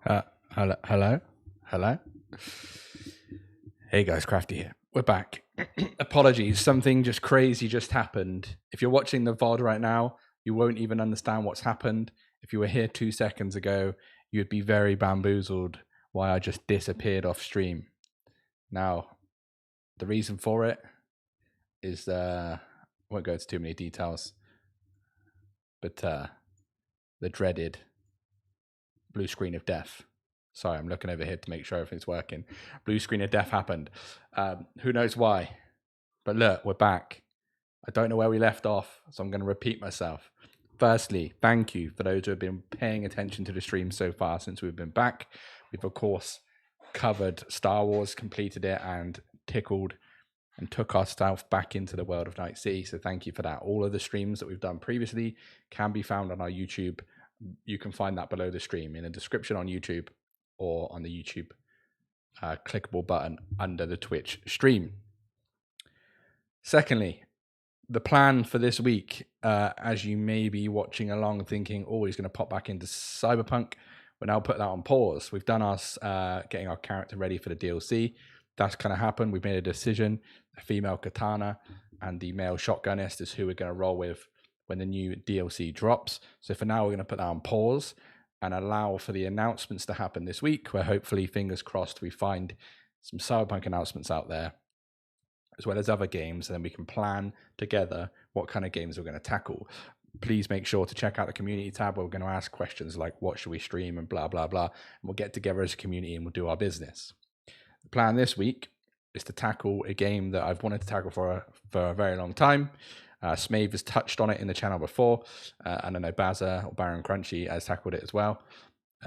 Hello. Hey guys, Crafty here. We're back. Apologies, something just crazy just happened. If you're watching the VOD right now, you won't even understand what's happened. If you were here 2 seconds ago, you'd be very bamboozled why I just disappeared off stream. Now, the reason for it is, I won't go into too many details, but the dreaded blue screen of death. Sorry, I'm looking over here to make sure everything's working. Blue screen of death happened. Who knows why? But look, we're back. I don't know where we left off, so I'm going to repeat myself. Firstly, thank you for those who have been paying attention to the stream so far since we've been back. We've, of course, covered Star Wars, completed it, and tickled and took ourselves back into the world of Night City. So thank you for that. All of the streams that we've done previously can be found on our YouTube. You can find that below the stream in the description on YouTube, or on the YouTube clickable button under the Twitch stream. Secondly, the plan for this week, as you may be watching along thinking, oh, he's going to pop back into Cyberpunk, we'll now put that on pause. We've done our getting our character ready for the DLC. That's going to happen. We've made a decision. The female katana and the male shotgunist is who we're going to roll with when the new DLC drops. So for now, we're going to put that on pause and allow for the announcements to happen this week, where hopefully, fingers crossed, we find some Cyberpunk announcements out there, as well as other games, and then we can plan together what kind of games we're going to tackle. Please make sure to check out the community tab, where we're going to ask questions like, what should we stream, and blah, blah, blah. And we'll get together as a community and we'll do our business. The plan this week is to tackle a game that I've wanted to tackle for a very long time. Smave has touched on it in the channel before, and I know Bazza or Baron Crunchy has tackled it as well.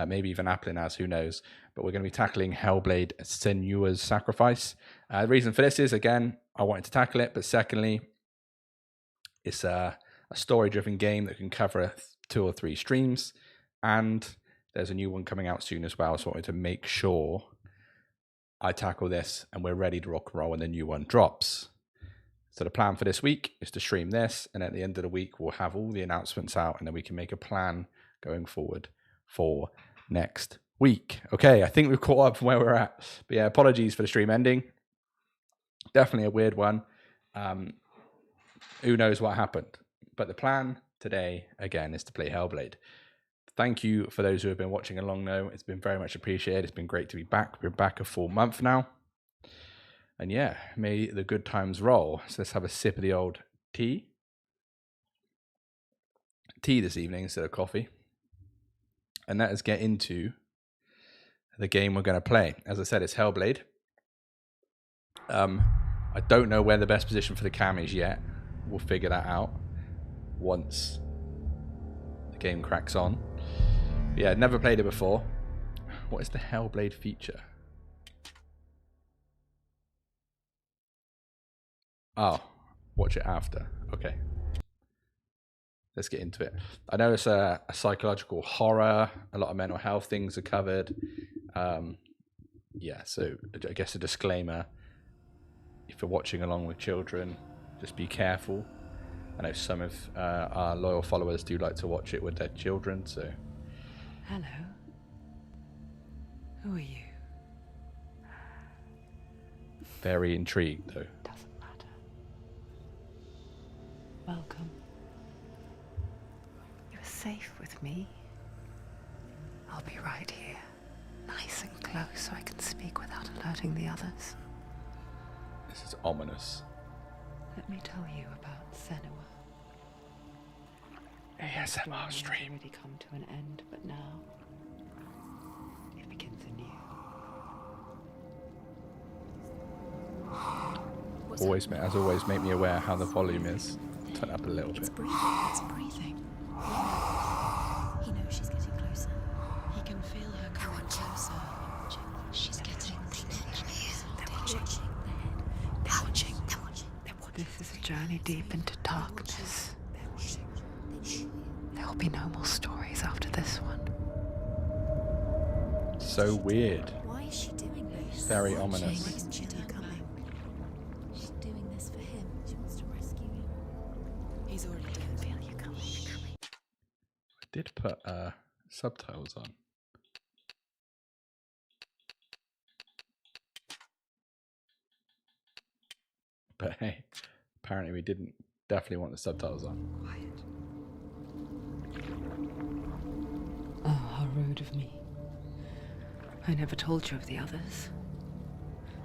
Maybe even Applin has, who knows. But we're going to be tackling Hellblade Senua's Sacrifice. The reason for this is, again, I wanted to tackle it, but secondly, it's a story-driven game that can cover 2 or 3 streams, and there's a new one coming out soon as well, so I wanted to make sure I tackle this and we're ready to rock and roll when the new one drops. So the plan for this week is to stream this, and at the end of the week, we'll have all the announcements out, and then we can make a plan going forward for next week. Okay, I think we've caught up from where we're at. But yeah, apologies for the stream ending. Definitely a weird one. Who knows what happened? But the plan today, again, is to play Hellblade. Thank you for those who have been watching along, though. It's been very much appreciated. It's been great to be back. We're back a full month now. And yeah, may the good times roll. So let's have a sip of the old tea. Tea this evening instead of coffee. And let us get into the game we're going to play. As I said, it's Hellblade. I don't know where the best position for the cam is yet. We'll figure that out once the game cracks on. But yeah, never played it before. What is the Hellblade feature? Oh, watch it after. Okay. Let's get into it. I know it's a psychological horror. A lot of mental health things are covered. Yeah, so I guess a disclaimer. If you're watching along with children, just be careful. I know some of our loyal followers do like to watch it with their children, so... Hello. Who are you? Very intrigued, though. Doesn't matter. Welcome. You're safe with me. I'll be right here, nice and close, so I can speak without alerting the others. This is ominous. Let me tell you about Senua. ASMR stream. It's already come to an end, but now it begins anew. Always, as always, make me aware how the volume is. Turn up a little bit. It's breathing. He knows she's getting closer. He can feel her coming closer. She's getting closer. They're watching. This is a journey deep into darkness. There will be no more stories after this one. So weird. Why is she doing this? Very ominous. Isn't she coming? She's doing this for him. She wants to rescue him. He's already dead. Feel you coming. I did put subtitles on. But hey, apparently we didn't. Definitely want the subtitles on. Quiet. Oh, how rude of me. I never told you of the others.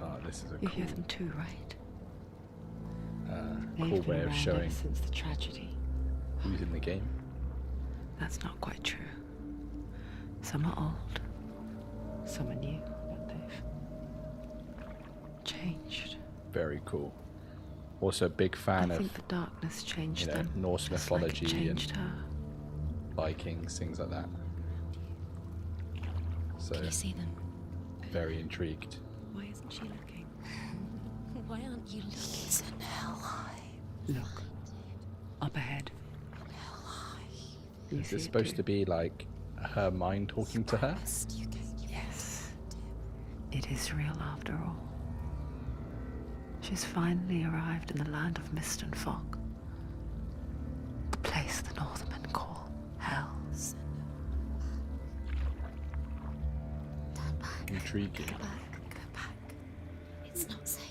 Oh, this is a You cool, hear them too, right? cool They've been way of around showing ever since the tragedy. who's in the game. That's not quite true. Some are old, some are new, but they've changed. Very cool. Also a big fan I of, think the darkness changed you know, them. Norse just like it mythology changed and her. Vikings, things like that. So Can you see them? very intrigued. Why isn't she looking? Why aren't you looking? He's in hell high. Look, up ahead. Hell high. You Is see this it supposed too? to be like her mind talking to her? Yes, it is real after all. She's finally arrived in the land of mist and fog. The place the Northmen call Hell. Turn back. Intriguing. Go back. Go back. It's not safe.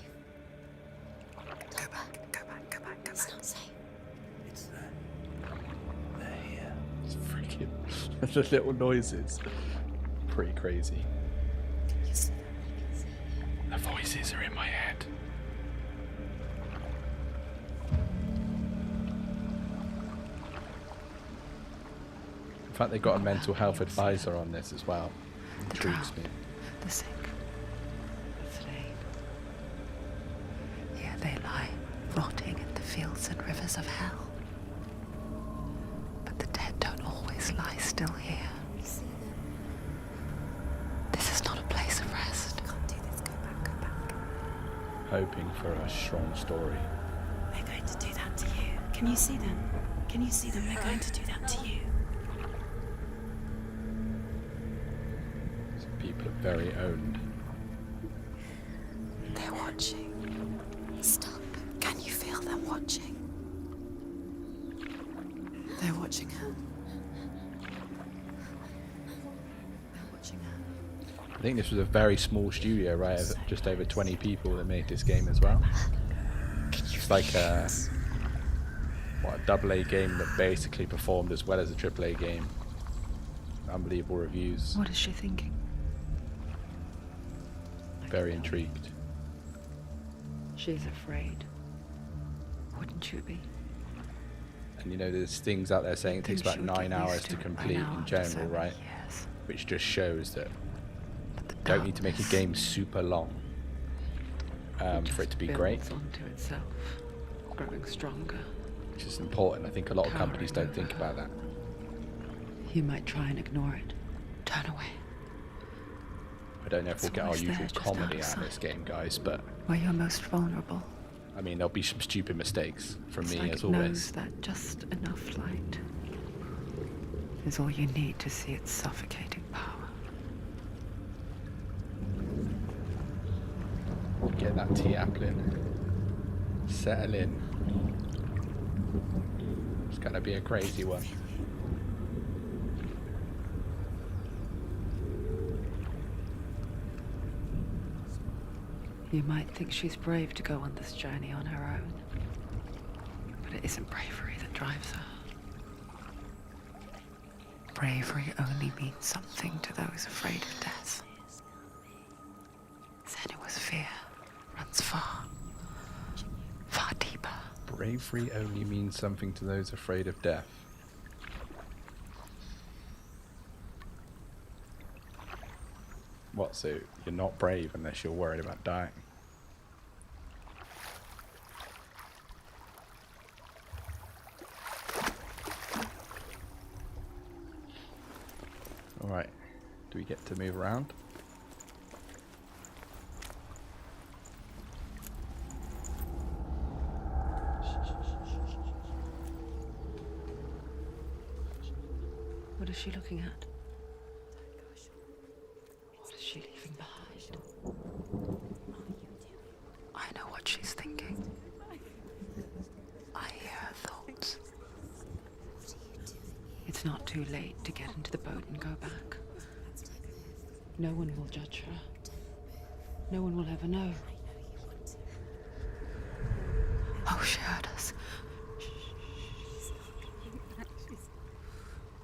Go back. Go back. Go back. Go back. It's not safe. It's them. They're here. It's freaking the little noises. Pretty crazy. You see them? I can see you. The voices are in my head. In fact, they got a mental health advisor on this as well. The Intrigues me. drowned, the sick, the slain. Here they lie, rotting in the fields and rivers of hell. But the dead don't always lie still here. You see them? This is not a place of rest. Can't do this. Go back. Go back. Hoping for a strong story. They're going to do that to you. Can you see them? Can you see them? They're going to do that to you. Some people are very owned. They're watching. Stop. Can you feel them watching? They're watching her. They're watching her. I think this was a very small studio, right? Of just over 20 people that made this game as well. It's like a AA game that basically performed as well as a AAA game. Unbelievable reviews. What is she thinking? Very intrigued. She's afraid. Wouldn't you be? And you know, there's things out there saying it takes Think about she would 9 get hours used to it by complete now in after so general, many right? years. Which just shows that But the you don't need to make a darkness game super long for it to be just great, builds onto itself, growing stronger. which is important. I think a lot of companies don't think about that. You might try and ignore it. Turn away. I don't know if we'll It's get our always there, usual just comedy out out of of this game, guys, but Where you're most vulnerable. I mean, there'll be some stupid mistakes from It's me, like as it knows always. that just enough light is all you need to see its suffocating power. Get that tea apple in. Settle in. It's gonna be a crazy one. You might think she's brave to go on this journey on her own, but it isn't bravery that drives her. Bravery only means something to those afraid of death. Senua's fear runs far, far deeper. Bravery only means something to those afraid of death. What, so you're not brave unless you're worried about dying? Alright, do we get to move around? What is she looking at? What is she leaving behind? I know what she's thinking. I hear her thoughts. It's not too late to get into the boat and go back. No one will judge her. No one will ever know.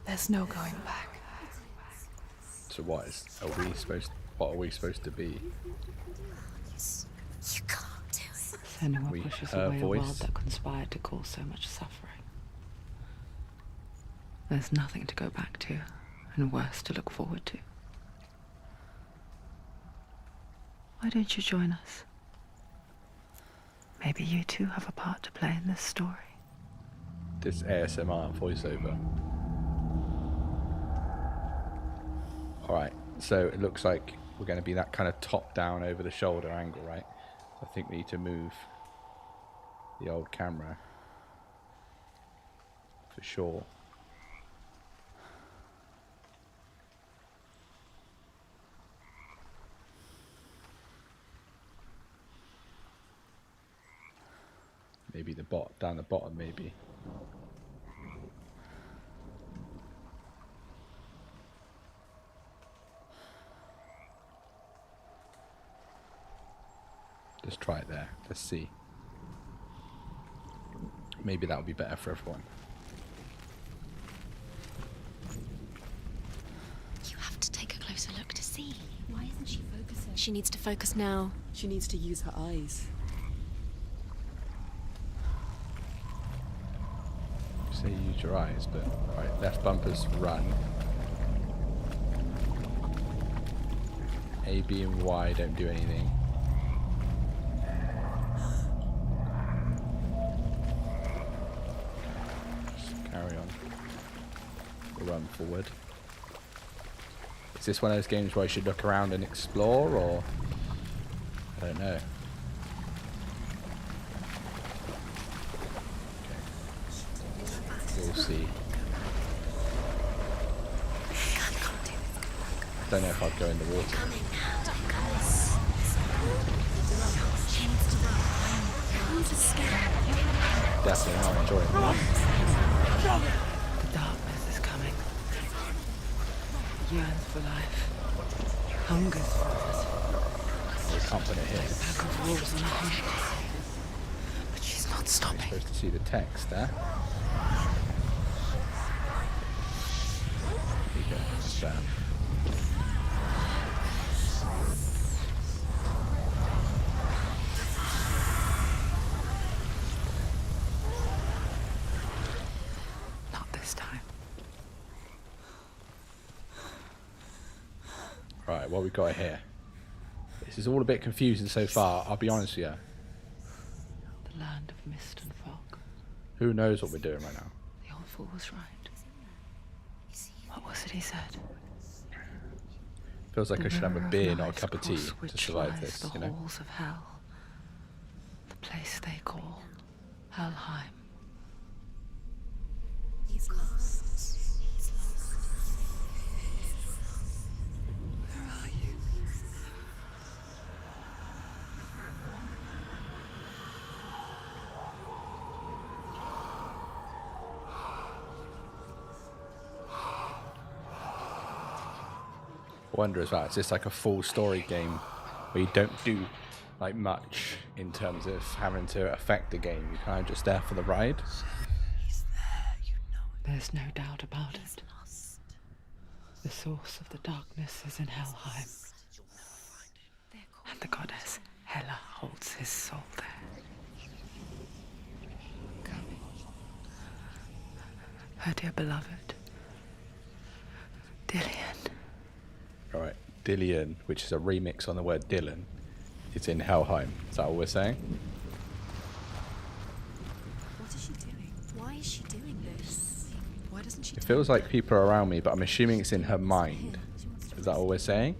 There's no going back. So what are we supposed to be? You can't do it. Senua We- pushes her away a world voice. that conspired to cause so much suffering. There's nothing to go back to, and worse to look forward to. Why don't you join us? Maybe you too have a part to play in this story. This ASMR voiceover. Alright, so it looks like we're going to be that kind of top down over the shoulder angle, right? So I think we need to move the old camera for sure. Maybe down the bottom, maybe. Just try it there. Let's see. Maybe that'll be better for everyone. You have to take a closer look to see. Why isn't she focusing? She needs to focus now. She needs to use her eyes. Say use your eyes, but right, left bumper's run. A, B, and Y don't do anything. Just carry on. We'll run forward. Is this one of those games where I should look around and explore, or I don't know. We'll see. I don't know if I'd go in the water. Definitely not enjoying it. The darkness is coming. It yearns for life. Hungers for it. We can't put it here. Pack of wolves on a hunt. But she's not You're stopping. supposed to see the text there. There you go. That's better. Not this time. Right, what we got here? This is all a bit confusing so far, I'll be honest with you. The land of mist and fog. Who knows what we're doing right now? The old fool was right. What was it he said? Feels like I should have a mirror of beer, not a lies cup of tea, across to which survive lies this, the you know? halls of hell. The place they call Helheim. He's lost. He's lost. Where are you? I wonder as well, is this like a full story game where you don't do like much in terms of having to affect the game? You're kind of just there for the ride? He's there, you know it. There's no doubt about it. Lost. The source of the darkness is in Helheim. And the goddess Hela holds his soul there. Her dear beloved, Dillian. Alright, Dillian, which is a remix on the word Dylan, is in Helheim. Is that what we're saying? What is she doing? Why is she doing this? Why doesn't she? It feels like people are around me, but I'm assuming it's in her mind. Is that all we're saying?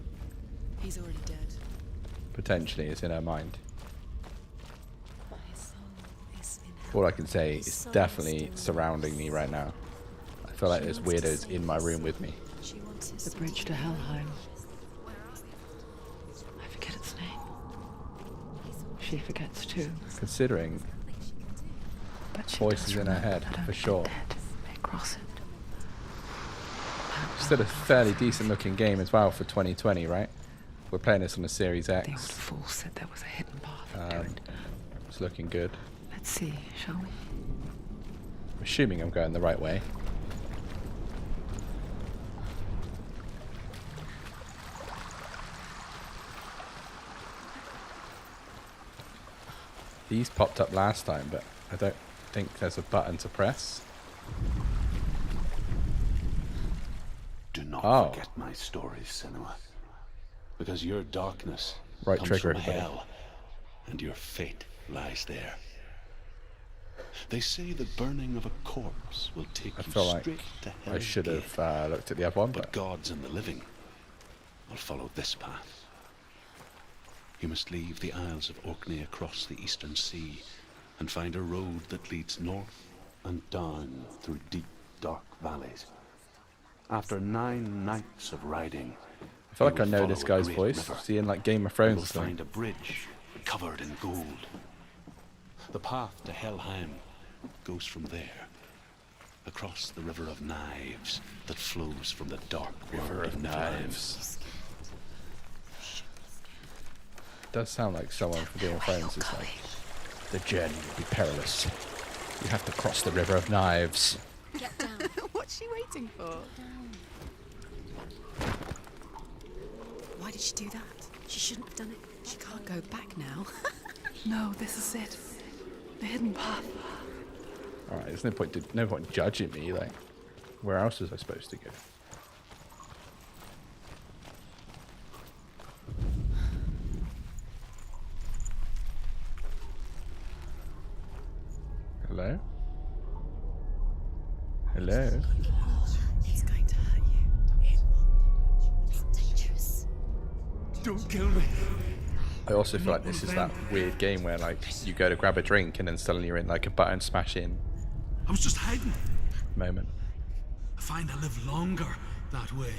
He's already dead. Potentially, it's in her mind. His soul is in All I can say is definitely surrounding me right now. I feel like there's weirdos in my room with me. She wants his The soul. bridge to Helheim. I forget its name. She forgets too. Considering But she voices does in her remember head, that for only sure. the dead may cross it. Still a fairly decent looking game as well for 2020, right? We're playing this on the Series The old X. fool said there was a hidden path to it. It's looking good. Let's see, shall we? I'm assuming I'm going the right way. beast popped up last time, but I don't think there's a button to press. Do not forget my stories, Senua. Because your darkness Right comes trigger, from everybody. hell, and your fate lies there. They say the burning of a corpse will take I you feel like straight to hell. I should have looked at the other one, But but gods and the living will follow this path. You must leave the Isles of Orkney across the eastern sea and find a road that leads north and down through deep, dark valleys. After 9 nights of riding, I feel like you I will know follow this a guy's great voice. river. See, in like Game of You Thrones will or something. find a bridge covered in gold. The path to Helheim goes from there, across the River of Knives that flows from the dark River world of Niflheim. Knives. Does sound like someone from Game of Thrones is like, the journey will be perilous. You have to cross the River of Knives. Get down. What's she waiting for? Why did she do that? She shouldn't have done it. She can't go back now. No, this is it. The hidden path. All right, there's no point judging me. Like, where else was I supposed to go? Hello? Hello? It's going to hurt you. It's dangerous. Don't kill me. I also feel like this is that weird game where like you go to grab a drink and then suddenly you're in like a button smashing I was just hiding. moment. I find I live longer that way.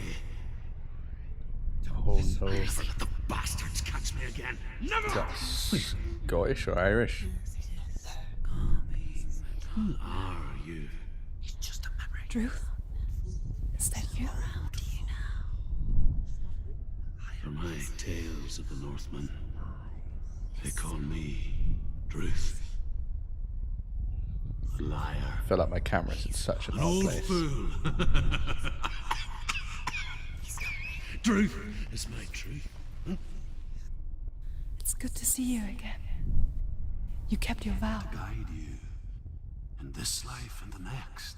Oh no. Never let the bastards catch me again. Never! Is that Scottish or Irish? Who are you? It's just a memory. Druth? Is that you? How do you know? For my tales of the Northmen, they call me Druth. A liar. I feel like my camera's in such an An odd old place. fool. Truth is my truth. It's good to see you again. You kept your vow. Guide you in this life and the next.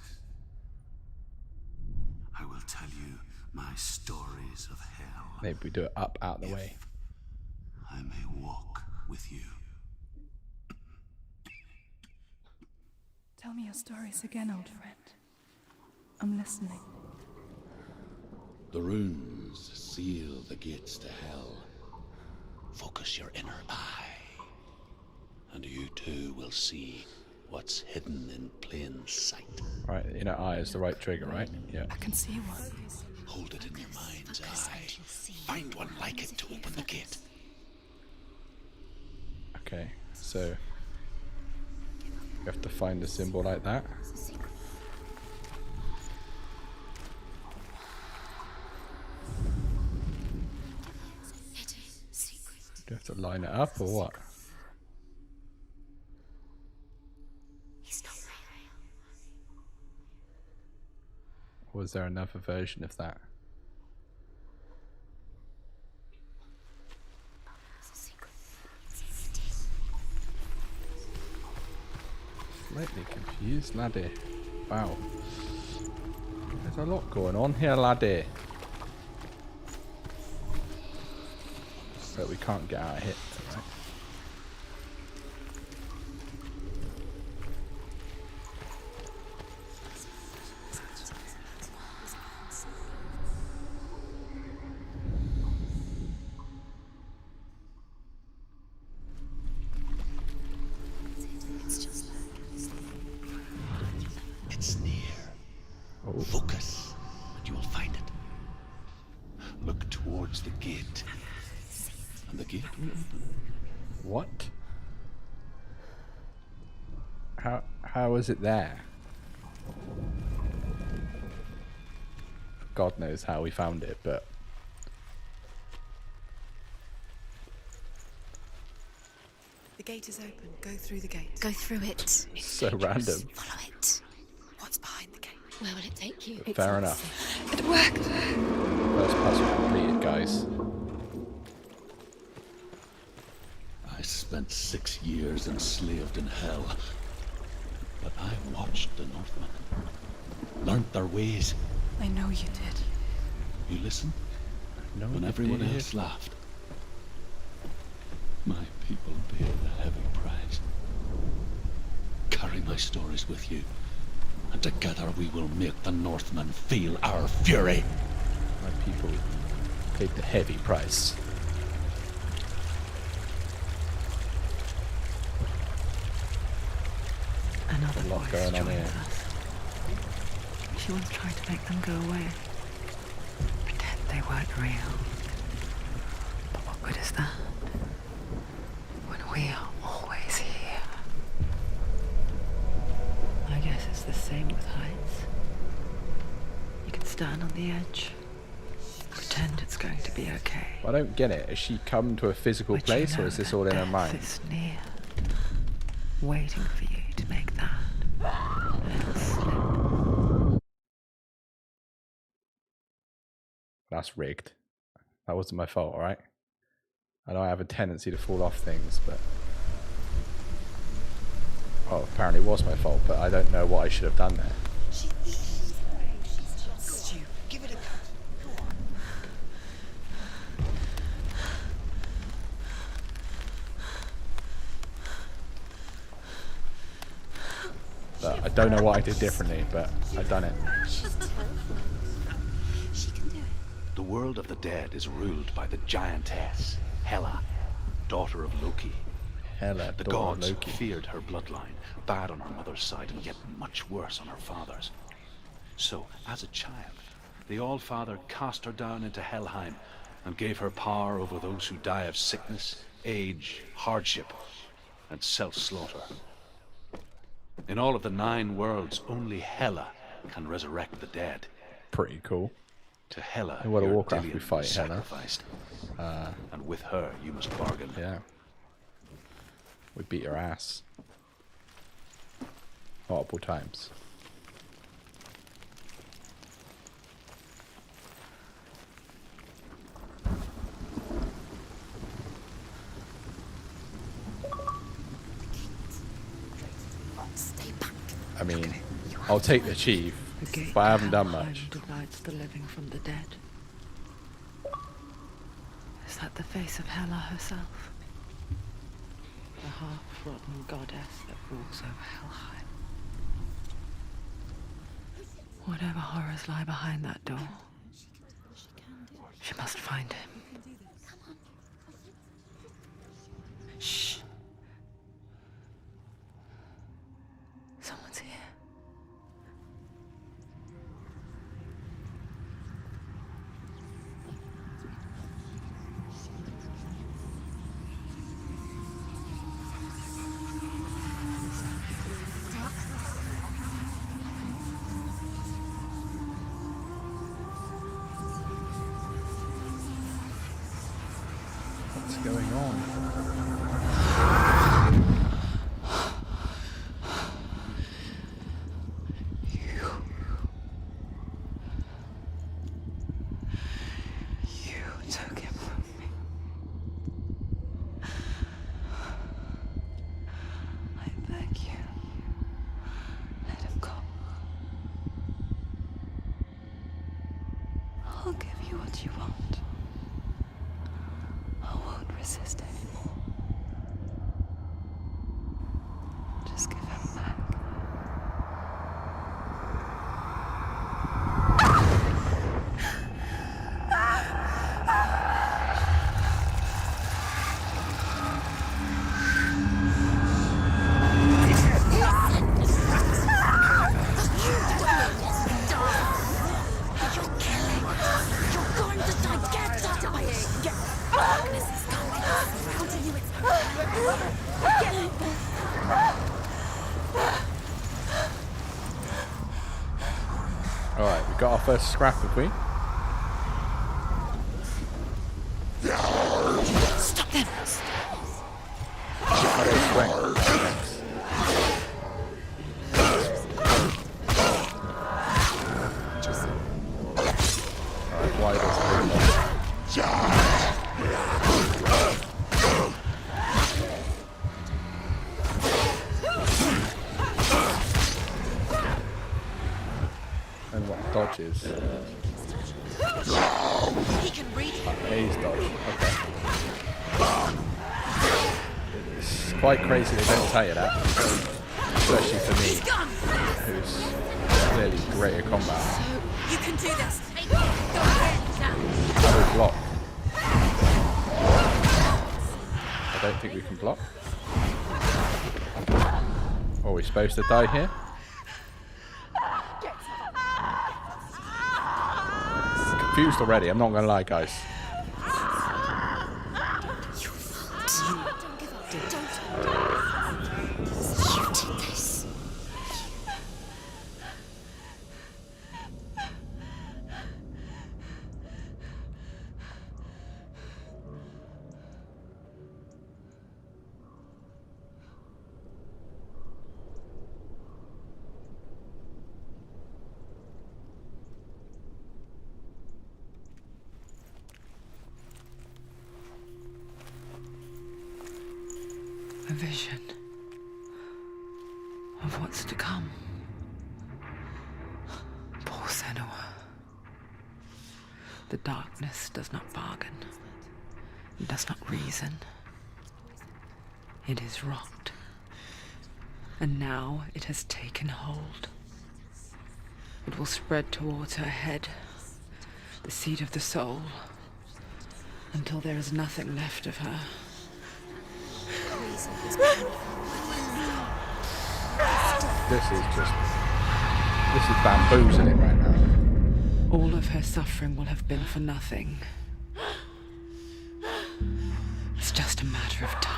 I will tell you my stories of hell. Maybe we do it up out the way. I may walk with you. Tell me your stories again, old friend. I'm listening. The runes seal the gates to hell. Focus your inner eye, and you too will see what's hidden in plain sight. Right, inner eye is the right trigger, right? Yeah. I can see one. Hold it in your mind's eye. Find one like it to open the gate. Okay, so you have to find a symbol like that. Do you have to line it up or what? He's not real. Or was there another version of that? It's a secret. Slightly confused, laddie. Wow. There's a lot going on here, laddie. But we can't get out of hit, right? It's just It's near. Oh. Focus, and you will find it. Look towards the gate, and the gate will open. What? How is it there? God knows how we found it, but The gate is open. Go through the gate. Go through it. It's so random. Follow it. What's behind the gate? Where will it take you? Fair enough. It worked! First puzzle completed, guys. I spent 6 years enslaved in hell. But I watched the Northmen. Learned their ways. I know you did. You listen No, when you everyone did. else laughed. My people paid a heavy price. Carry my stories with you, and together we will make the Northmen feel our fury. My people paid the heavy price. Another A lot voice going on joined here. us. She once tried to make them go away. Pretend they weren't real. But what good is that? When we are always here. I guess it's the same with heights. You can stand on the edge. Pretend it's going to be okay. I don't get it. Has she come to a physical But you place, or know is this that all in her death mind? is near, waiting for you to make that little slip. That's rigged. That wasn't my fault, alright? I know I have a tendency to fall off things, but... Oh, apparently it was my fault, but I don't know what I should have done there. Stu, give it a go. But I don't know what I did differently, but I done it. She can do it. The world of the dead is ruled by the giantess, Hela, daughter of Loki. Hela, The daughter of gods Loki. feared her bloodline, bad on her mother's side and yet much worse on her father's. So, as a child, the All-Father cast her down into Helheim and gave her power over those who die of sickness, age, hardship, and self-slaughter. In all of the 9 worlds, only Hela can resurrect the dead. Pretty cool. To Hela, In World of your Warcraft, we Dillion fight was Hela. sacrificed. And with her, you must bargain. Yeah. We beat her ass. Multiple times. Stay back. I mean, I'll take the chief, The gate but I haven't to done Helheim much. divides the living from the dead. Is that the face of Hela herself? The half-rotten goddess that rules over Helheim. Whatever horrors lie behind that door, she must find him. Shh. Someone's here. What's going on? You took him from me. I beg you, let him go. I'll give you what you want. I won't resist anymore. Just give him back. Alright, we got our first scrap, have we? Stop them. How do I swing? Alright, why does it dodges. He can read. A's dodge. Okay. It's quite crazy they don't tell you that. Especially for me, who's clearly great at combat. So you can do this. How do we block? I don't think we can block. Are we supposed to die here? Confused already, I'm not gonna lie, guys. A vision of what's to come. Poor Senua. The darkness does not bargain. It does not reason. It is rot. And now it has taken hold. It will spread towards her head, the seat of the soul, until there is nothing left of her. This is bamboozling right now. All of her suffering will have been for nothing. It's just a matter of time.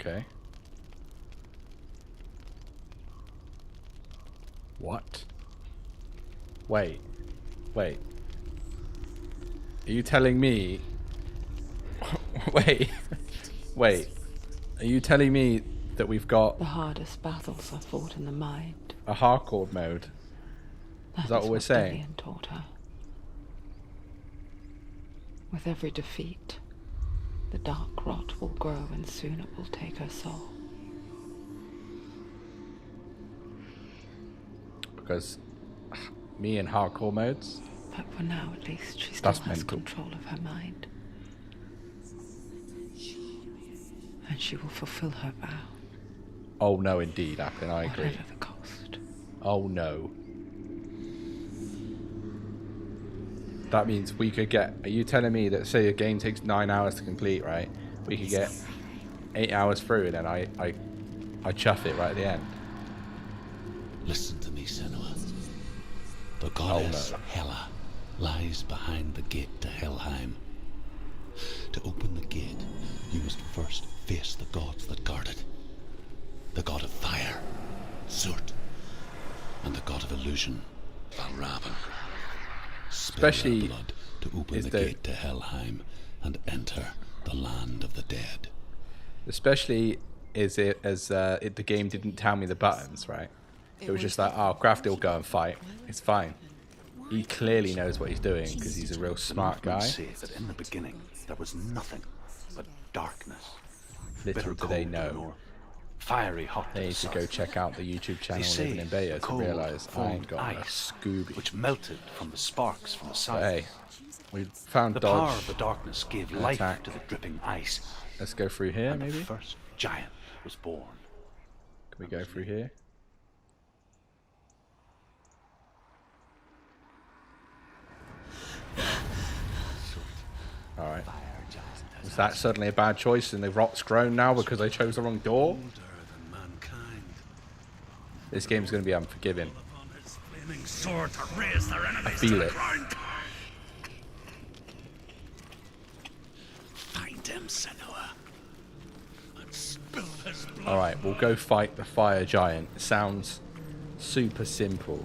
Okay. What? Wait. Are you telling me... Wait. Are you telling me that we've got The hardest battles are fought in the mind. a hardcore mode? Is that what we're saying? Dillian taught her. With every defeat, the dark rot will grow and soon it will take her soul. Because me in hardcore modes? But for now, at least, she still That's has mental. control of her mind. And she will fulfill her vow, Oh no, indeed, Appen, I agree. whatever the cost. Oh no. That means we could get... Are you telling me that, say, a game takes 9 hours to complete, right? We could get 8 hours through and then I chuff it right at the end. Listen to me, Senua. The goddess Hela lies behind the gate to Helheim. To open the gate, you must first face the gods that guard it. The god of fire, Surt, and the god of illusion, Valravn. Especially Spill their blood to open is the the- gate to Helheim and enter the land of the dead. Especially is it as the game didn't tell me the buttons, right? It was just like, oh, Crafty will go and fight. It's fine. He clearly knows what he's doing because he's a real smart Northmen guy. say that in the beginning there was nothing but darkness. Little Bitter do they cold to the know. north, fiery hot to They the need to south. go check out the YouTube channel They say Living in Beta the to cold realise I formed ain't got a ice, Scooby. which melted from the sparks from the But south. hey, we found The power dodge. of the darkness gave and life attack. to the dripping ice, Let's go through here, and the maybe? first giant was born. Can we go through here? Alright. Was that suddenly a bad choice and the rot's grown now because I chose the wrong door? Older than mankind. This game's going to be unforgiving. Upon his flaming sword to raise their enemies feel to the it. ground. Find him, Senua, and spill his blood. Alright, we'll go fight the fire giant. It sounds super simple.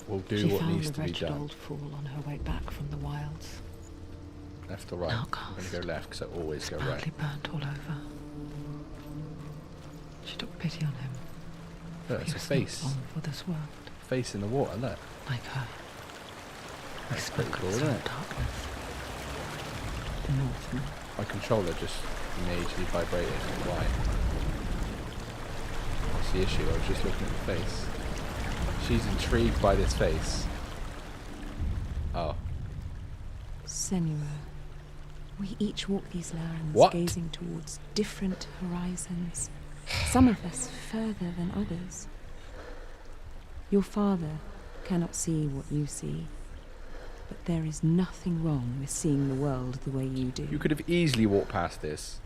We'll do She what found needs the to be wretched done. old fool on her way back from the wilds. Left or right? Now I'm going to go left because I always go right. Badly burnt all over. She took pity on him. Look, He it's a was face. not born for this world, Face in the water, look. like her. We That's pretty spoke cool, of isn't some it? darkness. The Northmen. My controller just majorly vibrated. Why? What's the issue? I was just looking at the face. She's intrigued by this face. Oh. Senua, we each walk these lands, What? gazing towards different horizons. Some of us further than others. Your father cannot see what you see, but there is nothing wrong with seeing the world the way you do. You could have easily walked past this.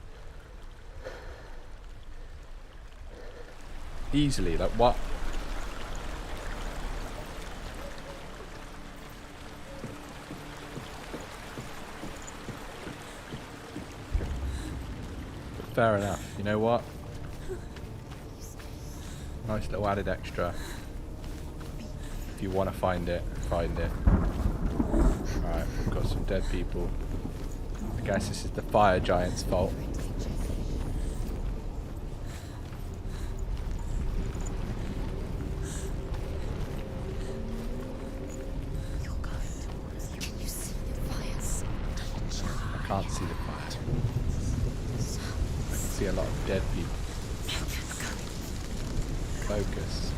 Easily, like what? But fair enough. You know what? Nice little added extra. If you want to find it, find it. Alright, we've got some dead people. I guess this is the fire giant's fault. I can't see the fire. I can see a lot of dead people. Focus.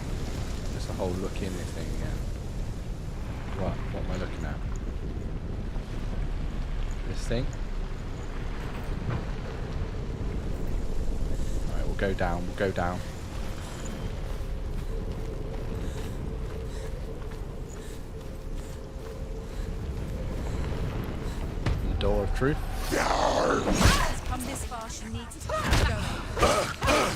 There's a whole look in this thing again. What am I looking at? This thing? Alright, we'll go down, we'll go down. The door of truth. She's come this far, she needs to keep going.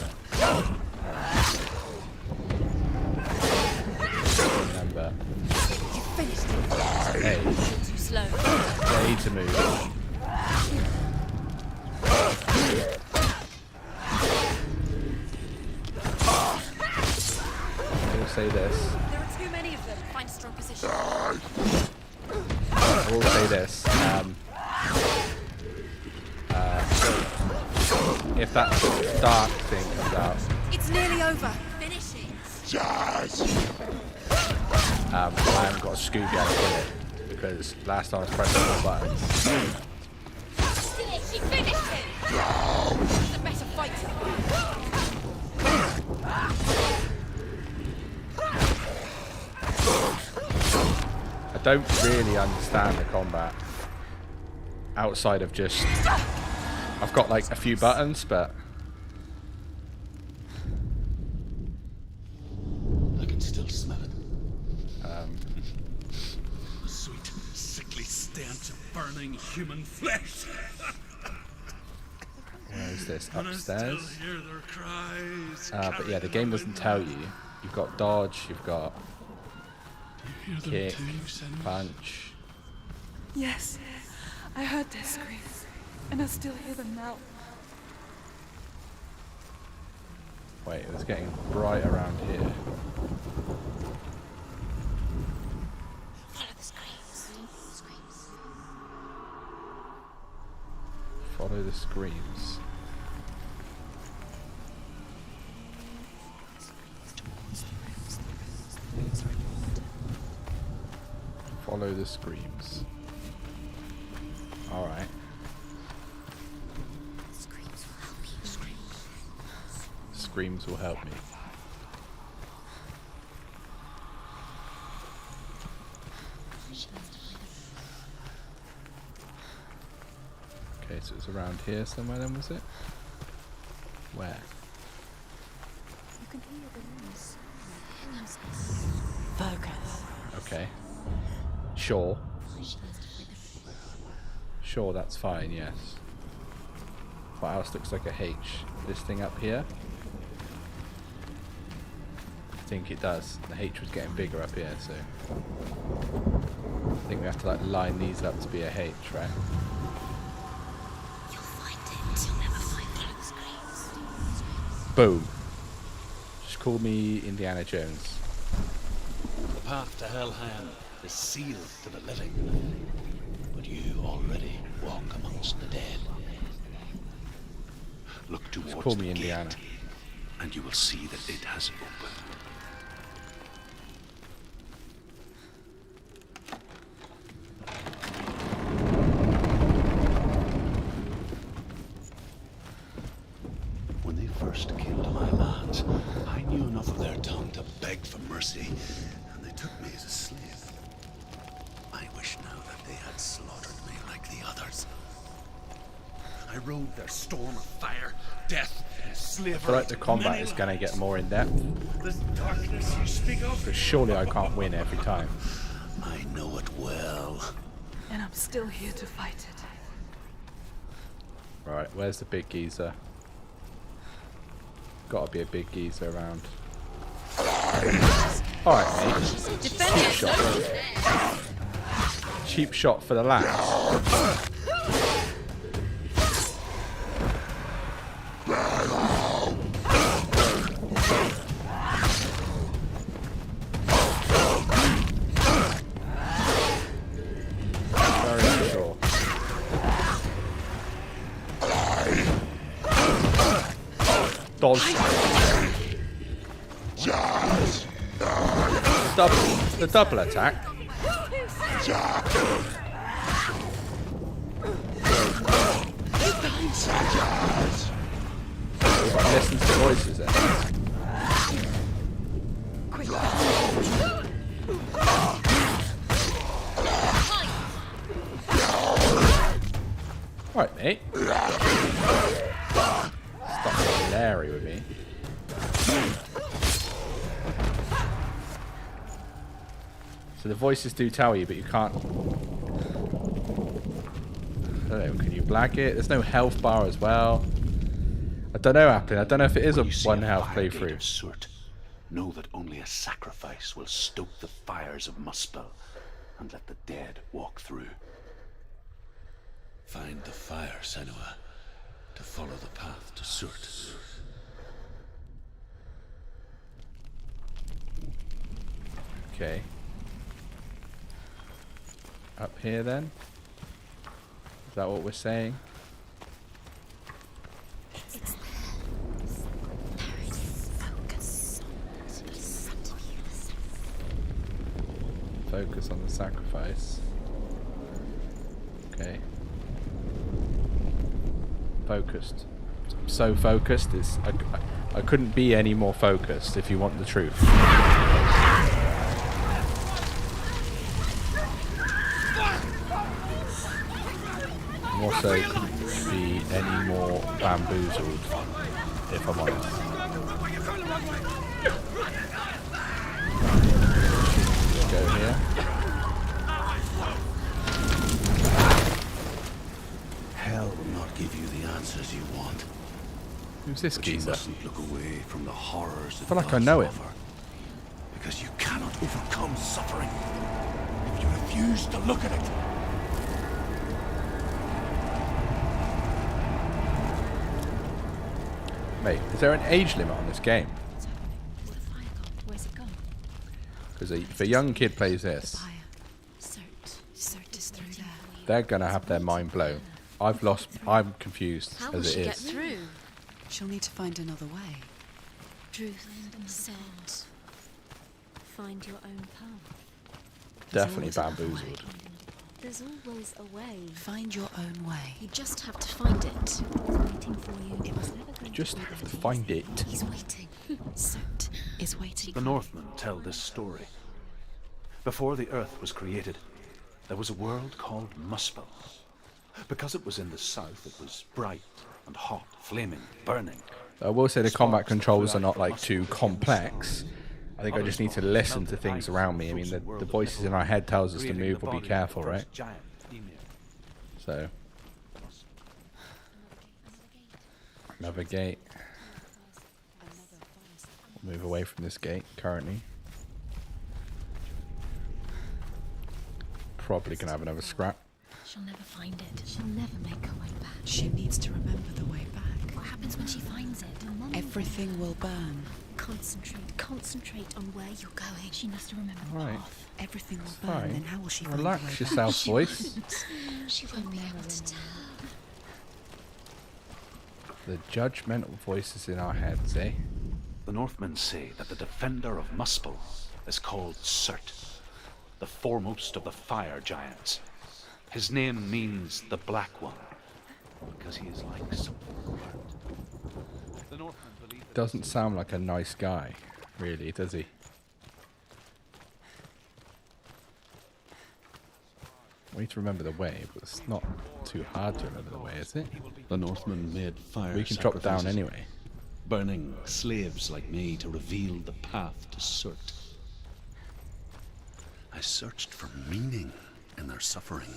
Remember. You finished it. Hey, Too slow. way to move. I will say this. There are too many of them. Find a strong position. I will say this. If that dark thing comes out, It's nearly over. Finish it. I haven't got a scoop yet to kill it because last time I was pressing all the buttons. She finished it. She's a better fighter. I don't really understand the combat outside of just I've got like a few buttons, but I can still smell it. Sweet, sickly stench of burning human flesh. where is this? And I still Upstairs? hear their cries. But yeah, the game doesn't tell you. You've got dodge, you've got You hear them kick, too, Senua? punch. Yes, I heard their screams, and I still hear them now. Wait, it was getting bright around here. Follow the screams. Follow the screams. Follow the screams. Alright. Screams will help me. Okay, so it's around here somewhere then, was it? Where? You can hear the noise. Focus. Okay. Sure. Sure, that's fine, yes. What else looks like a H? This thing up here? I think it does. The H was getting bigger up here, so... I think we have to like line these up to be a H, right? You'll find it. You'll never find follow the screams. Boom. Just call me Indiana Jones. The path to Helheim is sealed to the living, but you already walk amongst the dead. Look towards call me the Indiana. gate and you will see that it has opened. When they first came to my lands, I knew enough of their tongue to beg for mercy, and they took me as a slave. I wish now that they had slaughtered me like the others. I rode their storm of fire, death, and slavery. I feel like the combat is going to get more in depth. This darkness you speak of, But surely I can't win every time. I know it well. And I'm still here to fight it. Right, where's the big geezer? Gotta be a big geezer around. Alright, mate. Cheap shot. Cheap shot for the lads. Very sure. Dodge. The double attack. Listen to the voices then. Right, mate. Stop being Larry with me. So the voices do tell you, but you can't. I don't know, can you black it? There's no health bar as well. I don't know, Applin. I don't know if it is a one health playthrough. Surt, know that only a sacrifice will stoke the fires of Muspel and let the dead walk through. Find the fire, Senua, to follow the path to Surt. Okay. Up here then? Is that what we're saying? Focus on the sacrifice. Okay. Focused. I'm so focused. I couldn't be any more focused if you want the truth. I'm also couldn't be any more bamboozled, if I'm honest. Let's go here. Hell will not give you the answers you want. Who's this But you geezer? mustn't look away from the horrors that I feel like I gods know him. offer, because you cannot overcome suffering if you refuse to look at it. Mate, is there an age limit on this game? What's happening? Where's the fire gone? Where's it gone? Because if a young kid plays this, Fire. Surt is through there. they're gonna have their mind blown. I'm confused How will as she it get is. through? She'll need to find another way. Truth said, find your own path. Definitely always another bamboozled. There's always a way. Find your own way. You just have to find it. He's waiting for you. It was never going Just to be have that to easy. find it. He's waiting. Surt is waiting. The Northmen tell this story. Before the earth was created, there was a world called Muspel. Because it was in the south, it was bright and hot, flaming, burning. I will say the combat controls are not like too complex. I think I just need to listen to things around me. I mean, the voices in our head tells us to move or be careful, right? So, another gate. Move away from this gate currently. Probably gonna have another scrap. She'll never find it. She'll never make her way back. She needs to remember the way back. What happens when she finds it? Everything will burn. Concentrate on where you're going. She needs to remember the Right. path. Everything will It's burn. fine. Then how will she find the way Relax back? yourself, voice. She won't be able to tell. The judgmental voices in our heads, eh? The Northmen say that the defender of Muspel is called Surt, the foremost of the fire giants. His name means the Black One, because he is like something burnt. The Northmen believe that Doesn't sound like a nice guy, really, does he? We need to remember the way, but it's not too hard to remember the way, is it? The Northmen made fire We can drop down sacrifices, anyway. burning slaves like me to reveal the path to Surt. I searched for meaning in their suffering,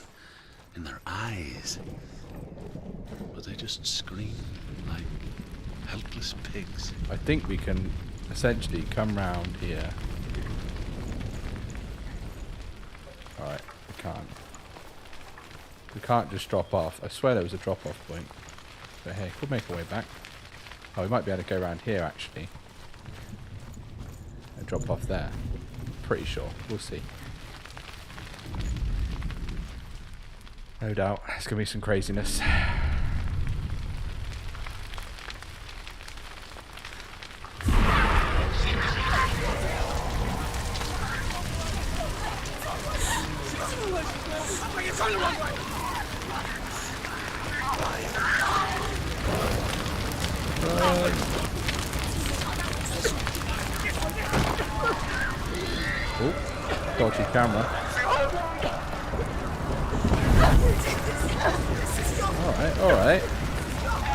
in their eyes. But they just screamed like helpless pigs. I think we can essentially come round here. Alright, we can't. We can't just drop off. I swear there was a drop off point. But hey, we'll make our way back. Oh, we might be able to go around here actually. And drop off there. Pretty sure. We'll see. No doubt. It's going to be some craziness. Oh, dodgy camera. Alright, alright.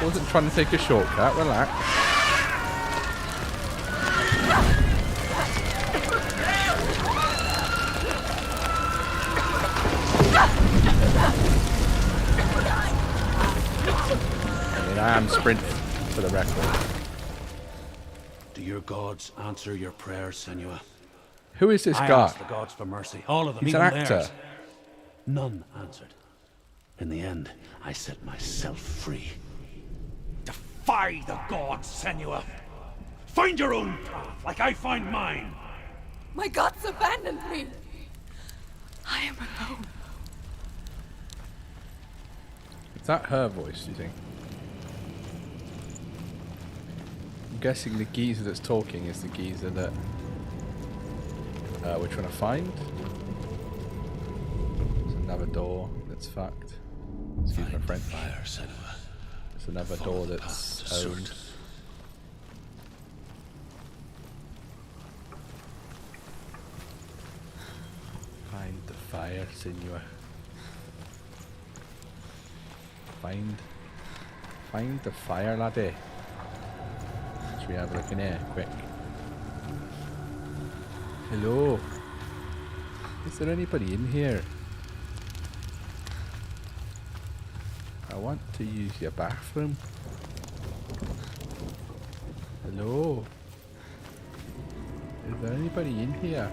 Wasn't trying to take a shortcut, relax. I mean, I am sprinting for the record. Do your gods answer your prayers, Senua? Who is this I guy? asked the gods for mercy, all of them, He's an even actor. theirs. None answered. In the end, I set myself free. Defy the gods, Senua! Find your own path, like I find mine! My gods abandoned me. I am alone. Is that her voice, do you think? I'm guessing the geezer that's talking is the geezer that we're trying to find. There's another door that's fucked. Excuse my Find the French. fire, Senua. There's another Follow door the that's path to owned. Surt. Find the fire, Senua. Find the fire, laddie. Should we have a look in here, quick? Hello? Is there anybody in here? I want to use your bathroom. Hello? Is there anybody in here?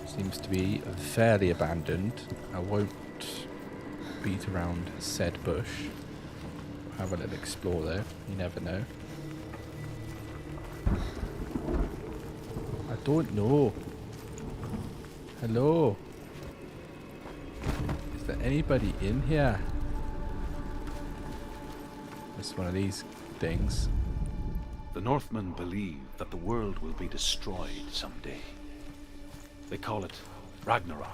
Seems to be fairly abandoned. I won't beat around said bush. Have a little explore though. You never know. I don't know. Hello? Is there anybody in here? It's one of these things. The Northmen believe that the world will be destroyed someday. They call it Ragnarok,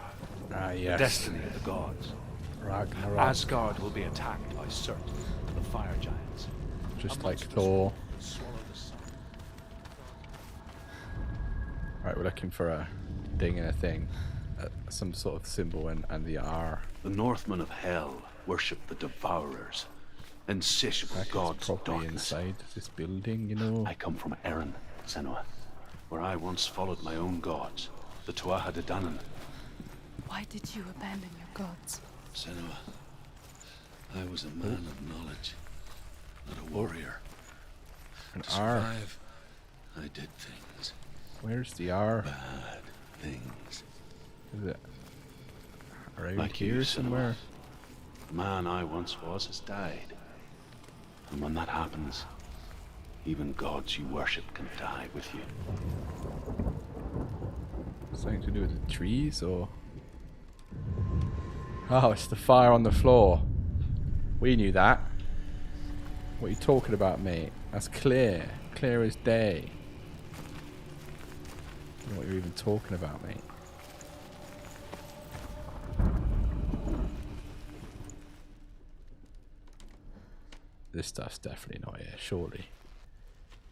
Ah, the yes. destiny of the gods. Ragnarok. Asgard will be attacked by Surt, the fire giants. Just A like monstrous Thor. wolf will swallow the sun. Right, we're looking for a ding and a thing. Some sort of symbol and the R. The Northmen of Hell worship the Devourers, insatiable That gods is of probably darkness. inside this building, you know. I come from Erin, Senua, where I once followed my own gods, the Tuatha De Danann. Why did you abandon your gods? Senua, I was a man of knowledge, not a warrior. An To R. survive, I did things, Where's the R? bad things. Is it around Like you, here Senua. somewhere? The man I once was has died. And when that happens, even gods you worship can die with you. Something to do with the trees or? Oh, it's the fire on the floor. We knew that. What are you talking about, mate? That's clear. clear as day. I don't know what you're even talking about, mate. This stuff's definitely not here, surely.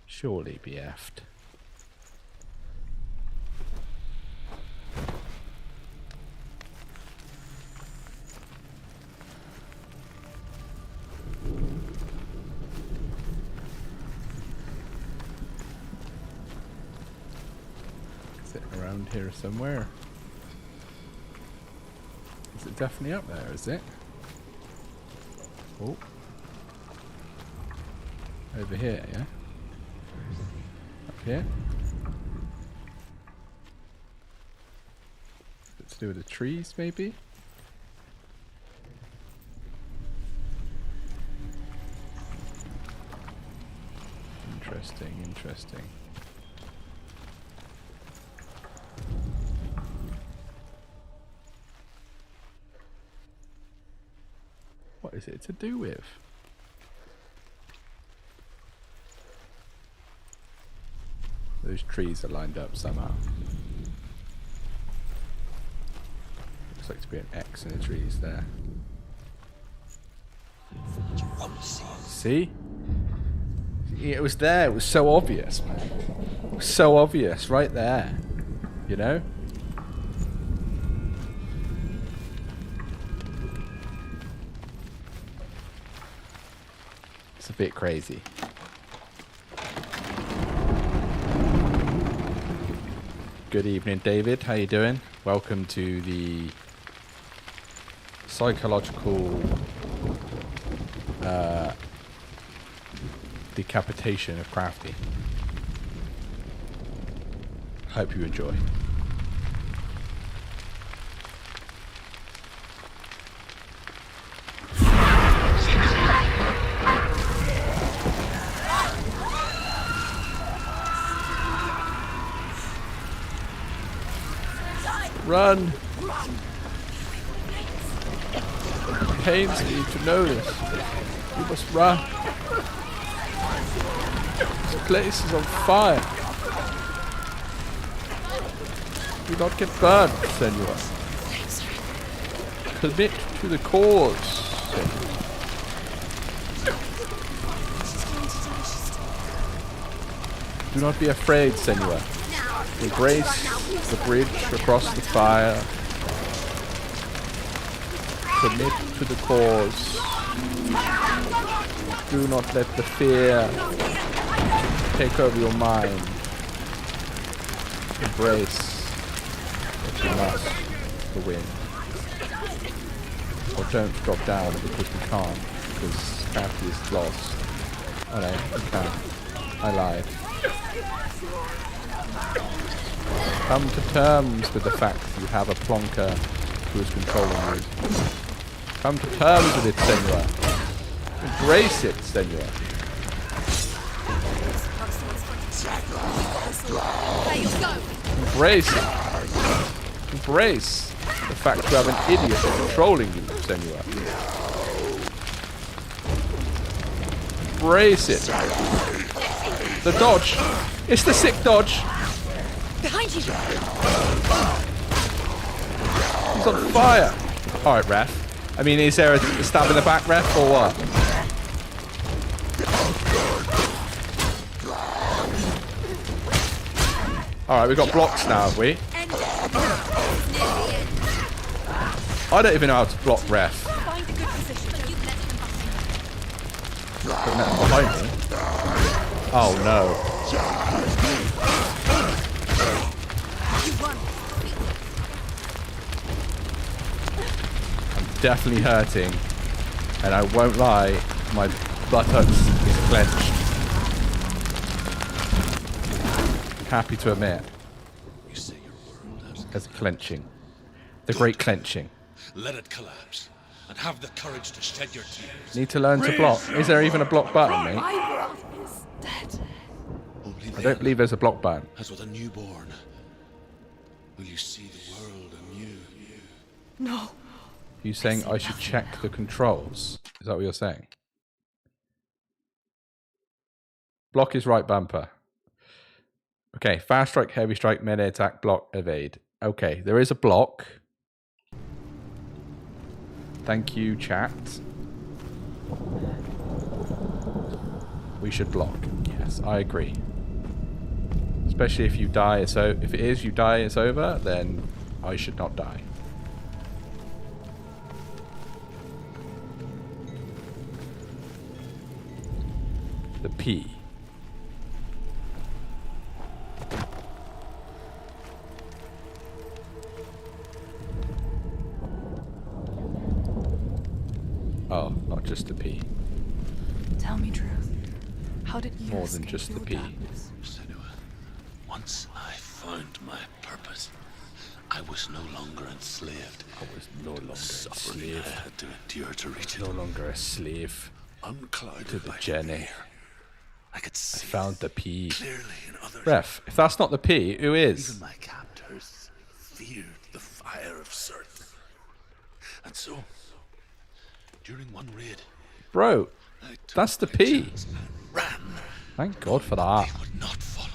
Surely be effed. Is it around here somewhere? Is it definitely up there, is it? Oh. Over here, yeah? Up here? It's to do with the trees, maybe? Interesting, interesting. What is it to do with? Those trees are lined up somehow. Looks like to be an X in the trees there. See? It was there. It was so obvious, man. It was so obvious right there. You know? It's a bit crazy. Good evening, David. How you doing? Welcome to the psychological decapitation of Crafty. Hope you enjoy. Run! It pains me to know this. You must run. This place is on fire. Do not get burned, Senua. Commit to the cause, Senua. Do not be afraid, Senua. Embrace the bridge across the fire. Commit to the cause. Do not let the fear take over your mind. Embrace what you must to win. Or don't drop down because we can't, because Crafty is lost. Oh no, we can. I lied. Come to terms with the fact that you have a plonker who is controlling you. Come to terms with it, Senua. Embrace it, Senua. Embrace it. Embrace the fact you have an idiot controlling you, Senua. Embrace it. The dodge. It's the sick dodge. Behind you! He's on fire! Alright, Ref. I mean, is there a stab in the back, Ref, or what? Alright, we've got blocks now, have we? I don't even know how to block Ref. Find a good position. Putting that behind me. Oh no. Definitely hurting, and I won't lie, my buttocks is clenched. Happy to admit, You say your world has as clenching, the great clenching. let it collapse, and have the courage to shed your tears. Need to learn to block. Is there even a block button, mate? My world is dead. Only I then, don't believe there's a block button. as with a newborn, will you see the world anew. No. You saying I should check the controls? Is that what you're saying? Block is right bumper. Okay, fast strike, heavy strike, melee attack, block, evade. Okay, there is a block. Thank you, chat. We should block. Yes, I agree. Especially if you die, so if it is you die, it's over, then I should not die. The P. Oh, not just the P. Tell me truth. How did you More than escape just the your P. darkness? Senua, once I found my purpose, I was no longer enslaved. I was no longer a Suffering I slave. had to endure to reach No it. longer a slave Unclouded to the by journey. fear, I could I see found the P. clearly in others. Ref, if that's not the P, who is? Even my captors feared the fire of Circe. And so, during one raid, Bro, I took that's the my P. chance and ran. Thank God for that. They would not follow.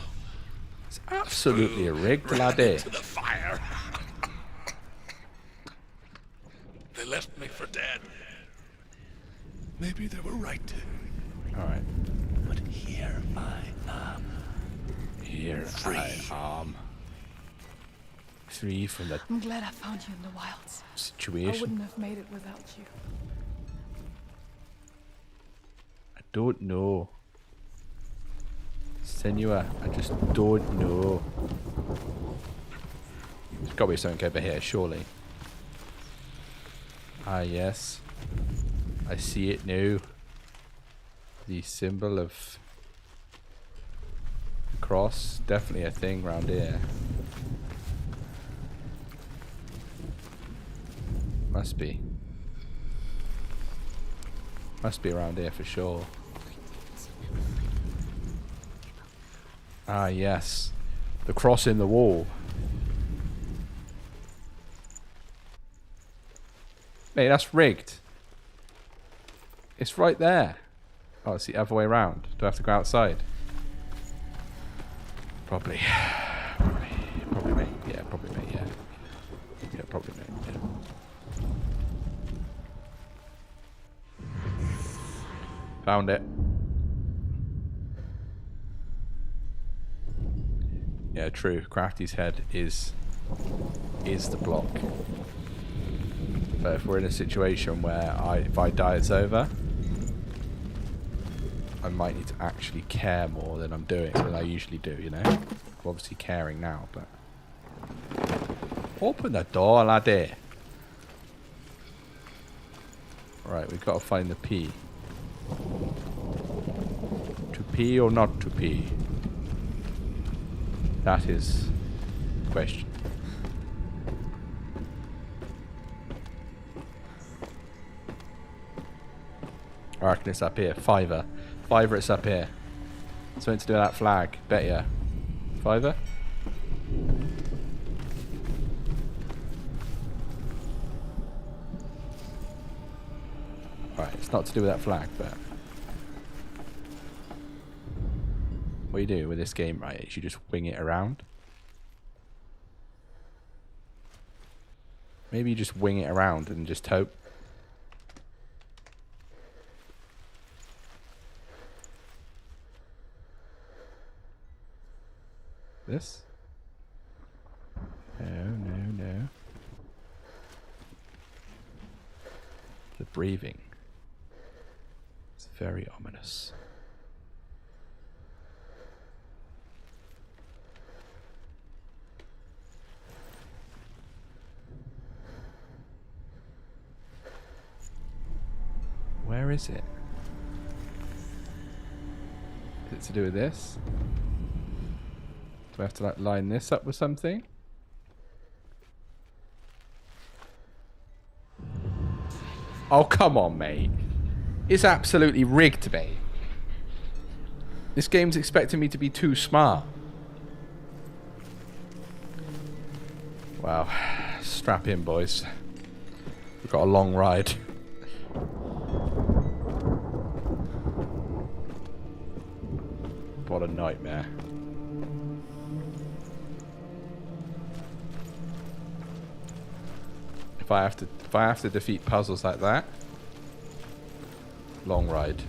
It's absolutely rigged, Ran laddie. into the fire. They left me for dead. Maybe they were right to. Alright. But here I am. Here Free. I am. Free from the I'm glad I found you in the wilds. I situation. wouldn't have made it without you. I don't know. Senua, I just don't know. There's got to be something over here, surely. Ah, yes. I see it now. The symbol of the cross. Definitely a thing round here. Must be. Must be around here for sure. Ah, yes. The cross in the wall. Mate, that's rigged. It's right there. Oh, it's the other way around. Do I have to go outside? Probably. Probably, mate. Yeah, probably, mate. Yeah. Yeah, probably, mate. Yeah. Found it. Yeah, true. Crafty's head is the block. But if we're in a situation where if I die, it's over, I might need to actually care more than I'm doing, than I usually do, you know? I'm obviously caring now, but... Open the door, laddie! Right, we've got to find the P. To pee or not to pee? That is the question. I reckon it's up here. Fiver. Fiver, it's up here. Something to do with that flag. Bet ya. Fiver? Right, it's not to do with that flag, but... What you do with this game, right, is you just wing it around. Maybe you just wing it around and just hope. This? No. The breathing. It's very ominous. Where is it? Is it to do with this? Do I have to like line this up with something? Oh, come on, mate. It's absolutely rigged, mate. This game's expecting me to be too smart. Wow. Strap in, boys. We've got a long ride. What a nightmare. If I have to defeat puzzles like that, long ride.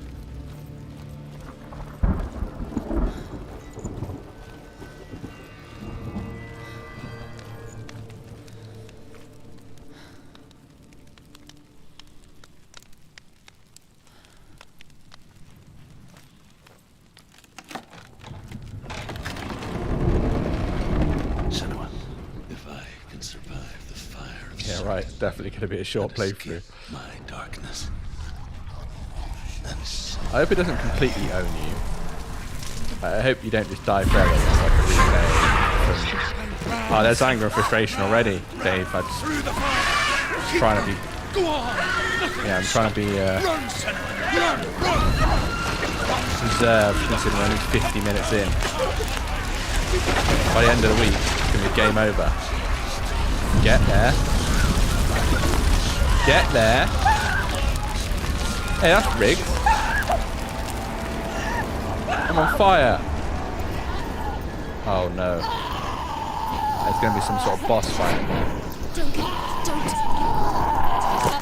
Right, it's definitely going to be a short playthrough. My darkness. I hope it doesn't completely own you. I hope you don't just die forever. It's like a replay from... Oh, there's anger and frustration already, Dave. I'm just trying to be... Yeah, I'm trying to be reserved, considering we're only 50 minutes in. By the end of the week, it's going to be game over. Get there. Get there. Hey, that's rigged. I'm on fire. Oh no. There's going to be some sort of boss fight in there. Don't.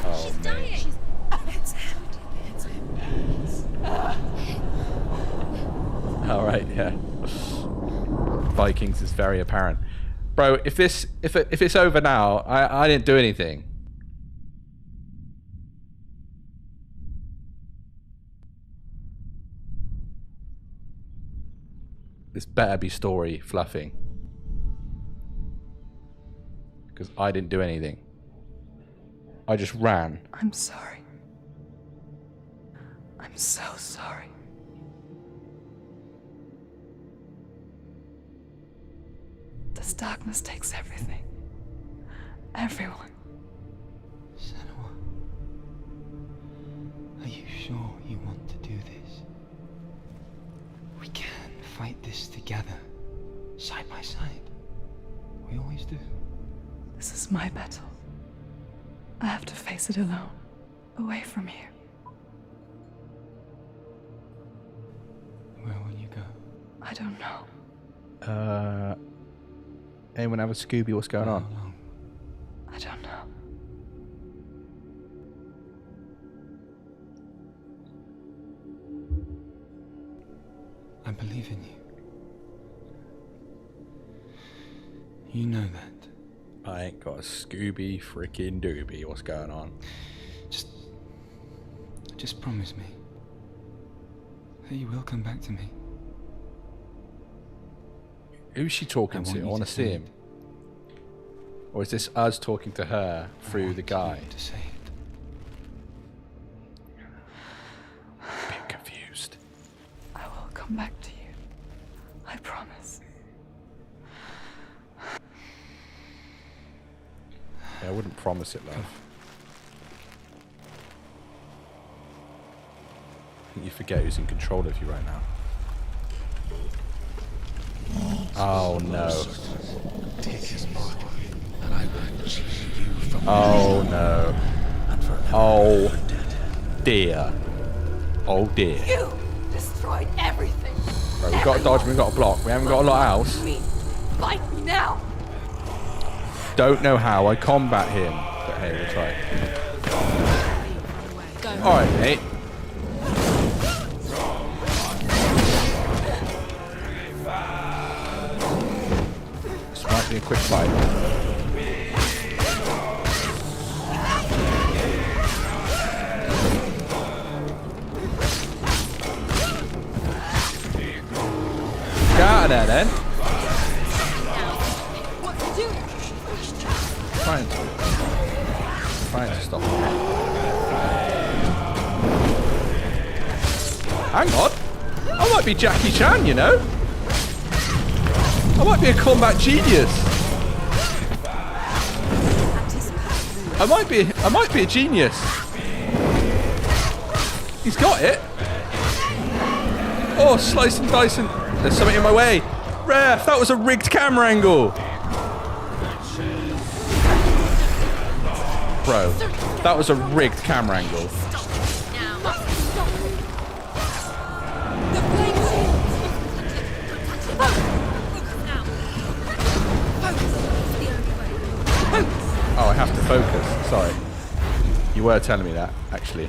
Oh, She's dying. Alright, yeah. Vikings is very apparent. Bro, if it's over now, I didn't do anything. This better be story fluffing. Because I didn't do anything. I just ran. I'm sorry. I'm so sorry. This darkness takes everything. Everyone. Senua, are you sure you want to do this? We can fight this together, side by side. We always do. This is my battle. I have to face it alone, away from here. Where will you go? I don't know. Anyone have a Scooby? What's going on? No. I don't know. I believe in you. You know that. I ain't got a Scooby freaking dooby. What's going on? Just promise me that you will come back to me. Who's she talking to? I want to see him. Or is this us talking to her through the guy? To say it. I'm a bit confused. I will come back to you. I promise. Yeah, I wouldn't promise it, love. I think you forget who's in control of you right now. Oh no. Oh no. Oh dear. Oh dear. You destroyed everything. Right, we've got to dodge, we've got to block. We haven't got a lot else. Fight me now. Don't know how. I combat him. But hey, we'll try. Alright, mate. This might be a quick fight. Get out of there then. Trying to stop him. Hang on. I might be Jackie Chan, you know. I might be a combat genius. I might be a genius. He's got it. Oh, slice and dice and there's something in my way. Ref, that was a rigged camera angle. Bro, that was a rigged camera angle. were telling me that, actually.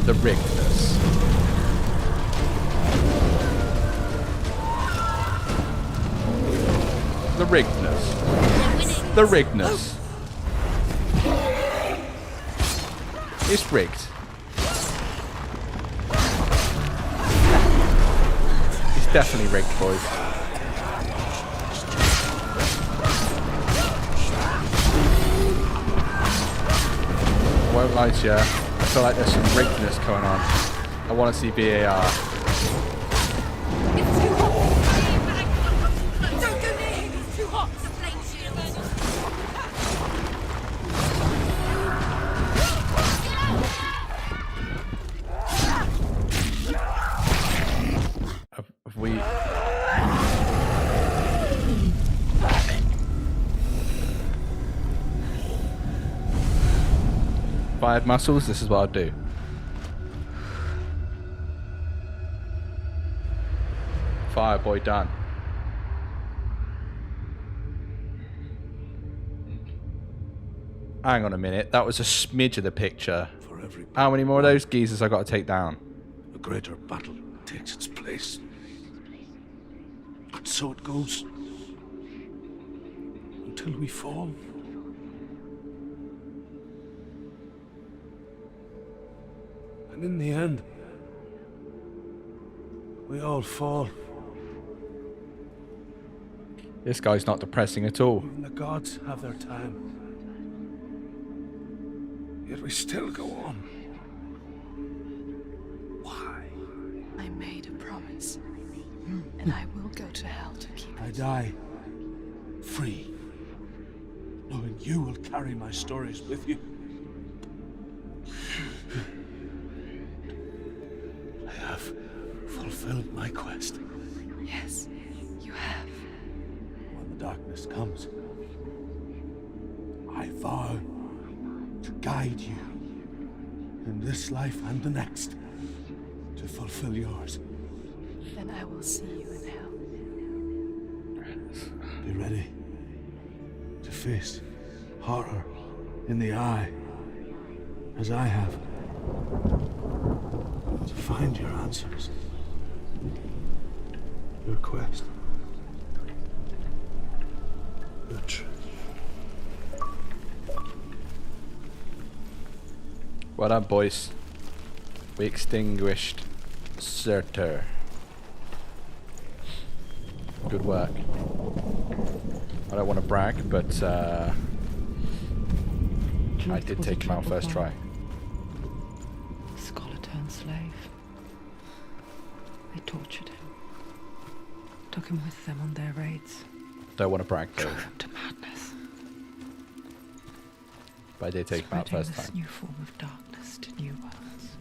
The rigness. The rigness. The rigness. It's rigged. It's definitely rigged, boys. I won't lie to you. I feel like there's some riggedness going on. I want to see VAR. It's too hot. Don't go near him. It's too hot. The flame shield. Have we... If I had muscles, this is what I'd do. Fireboy done. Hang on a minute, that was a smidge of the picture. For every How many more of those geezers I got to take down? a greater battle takes its place. And so it goes. Until we fall. And in the end, we all fall. This guy's not depressing at all. Even the gods have their time. Yet we still go on. Why? I made a promise, and I will go to hell to keep I it. die free, knowing you will carry my stories with you. I have fulfilled my quest. Yes, you have. When the darkness comes, I vow to guide you in this life and the next to fulfill yours. Then I will see you in hell. Be ready to face horror in the eye, as I have. To find your answers. Your quest. The truth. Well done, boys. We extinguished Surtur. Good work. I don't want to brag, but I did take him out first try. Scholar turned slave. They tortured him. Took him with them on their raids. Don't want to brag, though. Drove him to madness. But I did take him out Spreading first this time. new form of darkness to new worlds.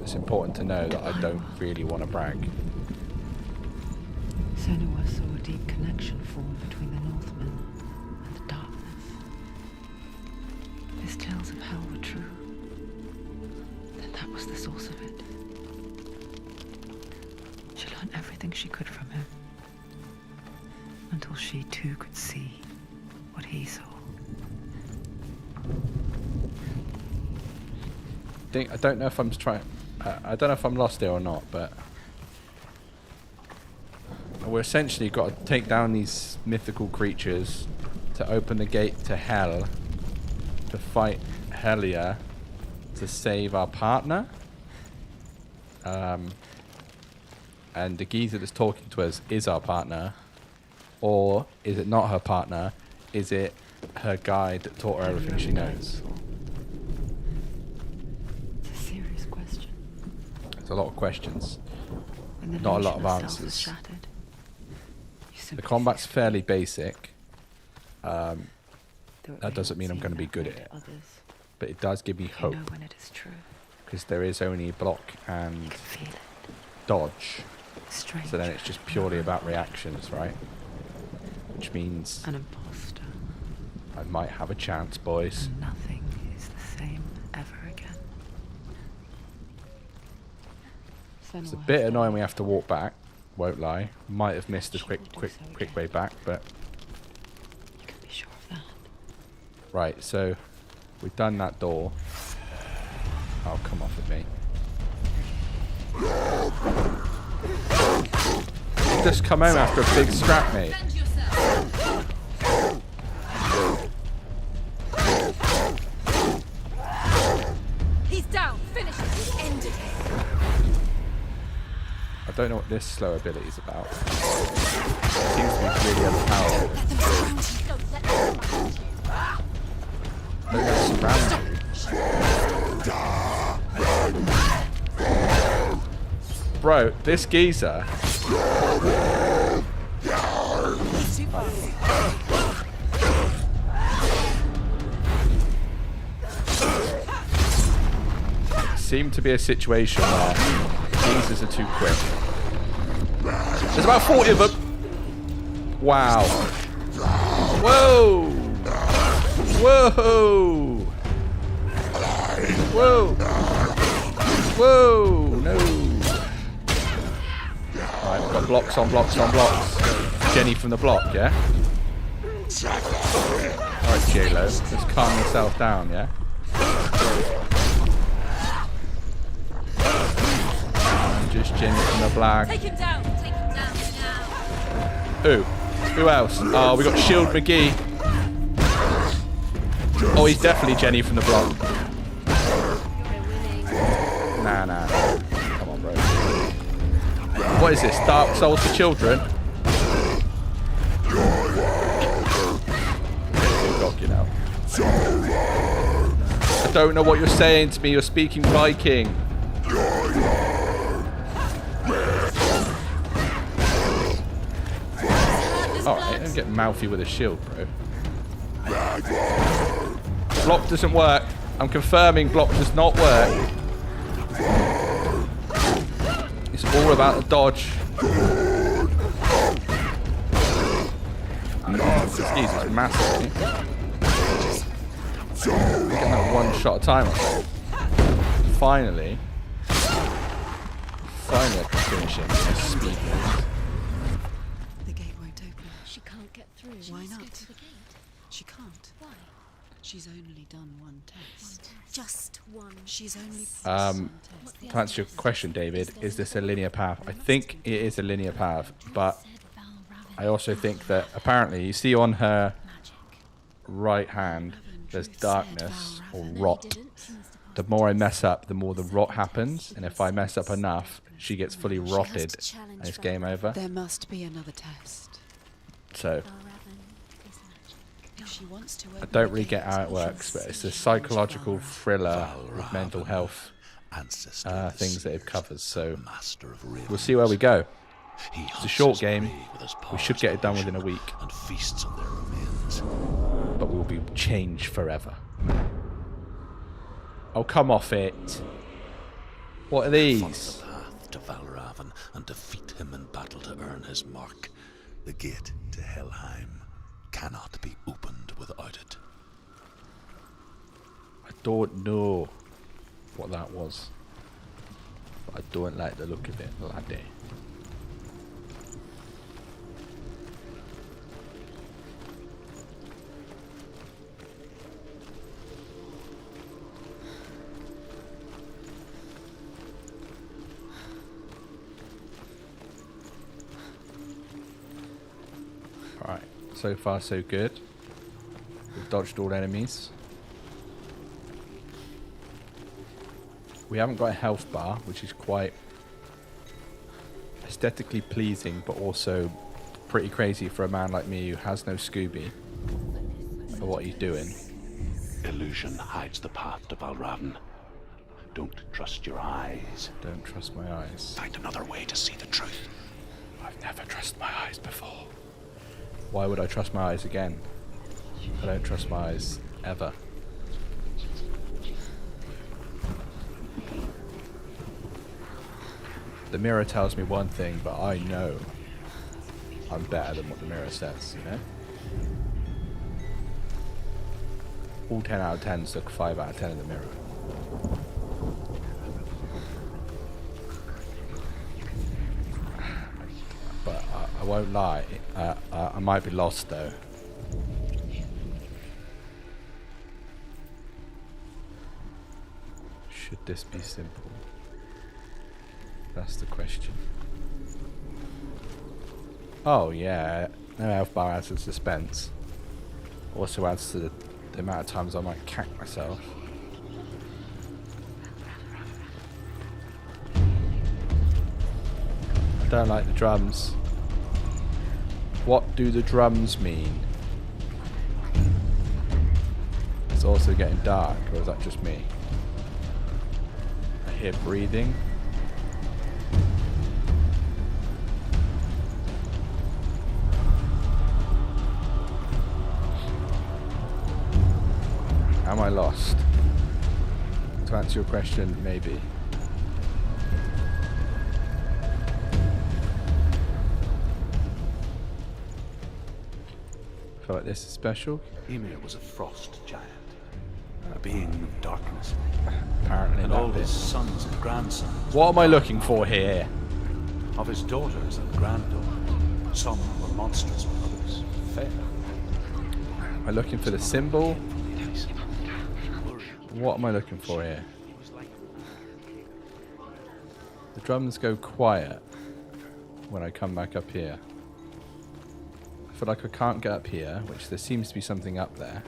It's important to know that I don't really want to brag. Senua saw a deep connection form between the Northmen and the darkness. If his tales of hell were true, then that was the source of it. She learned everything she could from him, until she too could see what he saw. I don't know if I'm trying. I don't know if I'm lost here or not, but we're essentially got to take down these mythical creatures to open the gate to hell, to fight Helia, to save our partner. And the geezer that's talking to us is our partner, or is it not her partner? Is it her guide that taught her everything she knows? It's a serious question. There's a lot of questions. When the Not a lot illusion of self is answers. shattered, you The simply combat's cease to fairly be. basic. There though it that may doesn't not mean I'm seem going to be that good way at it. to others. But it does give me You hope, know when it is true. because there is only block and Feel it. dodge. Strange. So then it's just purely about reactions, right? Which means An imposter. I might have a chance, boys. And nothing is the same ever again. It's a bit annoying we have to walk back, won't lie. Might have missed a quick way back, but... You can be sure of that. Right, so we've done that door. Oh, come off of me. Just come home after a big scrap, mate. He's down. Finish it. We ended it. I don't know what this slow ability is about. It seems to be really overpowered. Don't let them surround you. Bro, this geezer. He's too fast. Seemed to be a situation where geezers are too quick. There's about 40 of them. Wow. Whoa. Whoa. Whoa. Whoa. No. Alright, we've got blocks on blocks on blocks. Jenny from the block, yeah? Alright, J-Lo. Let's calm yourself down, yeah? Just Jenny from the block. Take him down. Take him down now. Who? Who else? Oh, we got Shield McGee. Oh, he's definitely Jenny from the block. Nah. Come on, bro. What is this? Dark Souls for children? You know. I don't know what you're saying to me. You're speaking Viking. Alright, don't get mouthy with a shield, bro. Block doesn't work. I'm confirming block does not work. It's all about the dodge. This geezer's massive. Getting that one shot at a time. Finally I can finish him with a speed move. The gate won't open. She can't get through. Why Let's not? go to the gate. She can't. Why? She's only done one test. Just one. She's only passed Um, one test. To answer your question, David, is this a linear path? I think it is a linear path, but I also think that apparently you see on her right hand there's darkness or rot. The more I mess up, the more the rot happens, and if I mess up enough, she gets fully rotted and it's game over. There must be another test. So If she wants to I open don't the really get gate, how it works, but it's a psychological thriller with mental health things that it covers. So we'll see where we go. It's a short game. We should get it done within a week, and feasts on their remains. but we'll be changed forever. Oh, come off it. What are Follow these? the path to Valravan and defeat him in battle to earn his mark. The gate to Helheim cannot be opened without it. I don't know what that was, but I don't like the look of it, laddie. Alright, so far so good. We've dodged all enemies. We haven't got a health bar, which is quite aesthetically pleasing, but also pretty crazy for a man like me who has no Scooby for what he's doing. Illusion hides the path to Valravan. Don't trust your eyes. Don't trust my eyes. Find another way to see the truth. I've never trusted my eyes before. Why would I trust my eyes again? I don't trust my eyes ever. The mirror tells me one thing, but I know I'm better than what the mirror says, you know? All 10 out of 10s look 5 out of 10 in the mirror. But I won't lie, I might be lost though. Should this be simple? That's the question. Oh yeah, no health bar adds to suspense. Also adds to the amount of times I might cack myself. I don't like the drums. What do the drums mean? It's also getting dark, or is that just me? I hear breathing. Am I lost? To answer your question, maybe. I feel like this is special. Ymir was a frost giant, a being of darkness, Apparently and not all bit. his sons and grandsons. What am I looking for here? Of his daughters and granddaughters, some were monstrous, but others fair. Am I looking for the symbol? What am I looking for here? The drums go quiet when I come back up here. I feel like I can't get up here, which there seems to be something up there.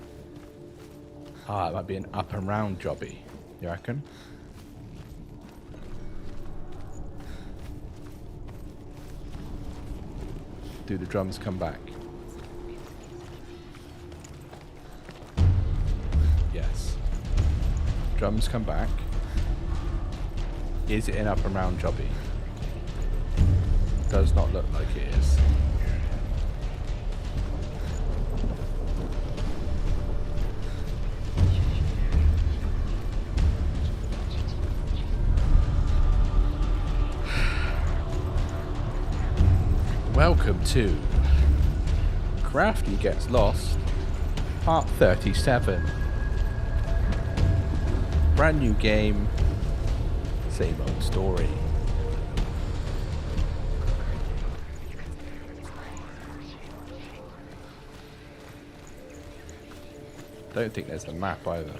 Ah, it might be an up and round jobby. You reckon? Do the drums come back? Yes. Drums come back. Is it an up and round jobby? Does not look like it is. Welcome to Crafty Gets Lost, part 37. Brand new game, same old story. Don't think there's a map either.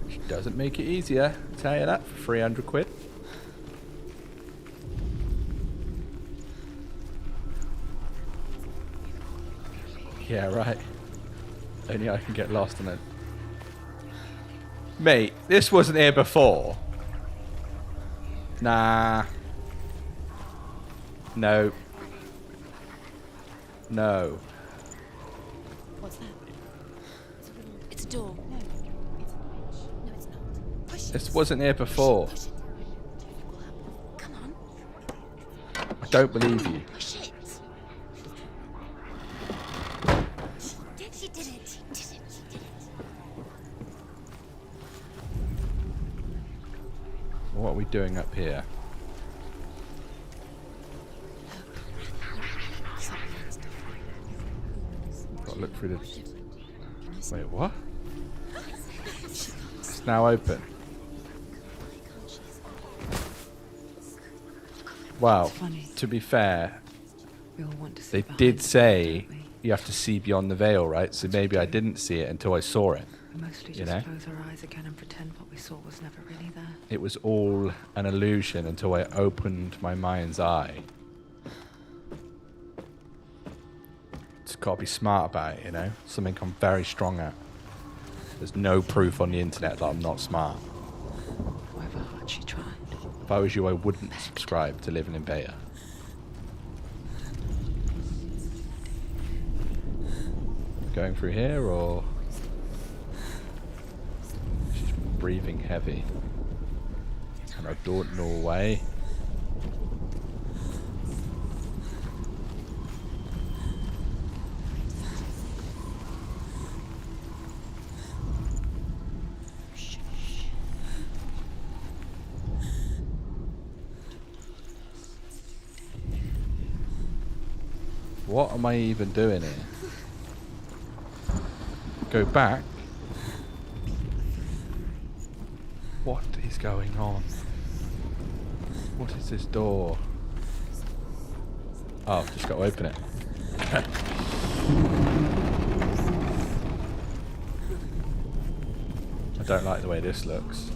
Which doesn't make it easier, I'll tell you that, for 300 quid. Yeah, right. Only I can get lost in it. Mate, this wasn't here before. Nah. No. No. What's that? It's a door. No. It's not. Push it. This wasn't here before. Push it. Come on. I don't believe you. Push it. She did it. She did it. What are we doing up here? Gotta look through the... Wait, what? It's now open. Wow, to be fair, We all want to see they behind did it, say don't we? you have to see beyond the veil, right? So maybe I didn't see it until I saw it. We mostly You just know? close our eyes again and pretend what we saw was never really there. It was all an illusion until I opened my mind's eye. Just gotta be smart about it, you know? Something I'm very strong at. There's no proof on the internet that I'm not smart. However hard she tried. If I was you, I wouldn't subscribe to Living in Beta. Going through here, or... She's breathing heavy. And I don't know why. What am I even doing here? Go back? What is going on? What is this door? Oh, just got to open it. I don't like the way this looks.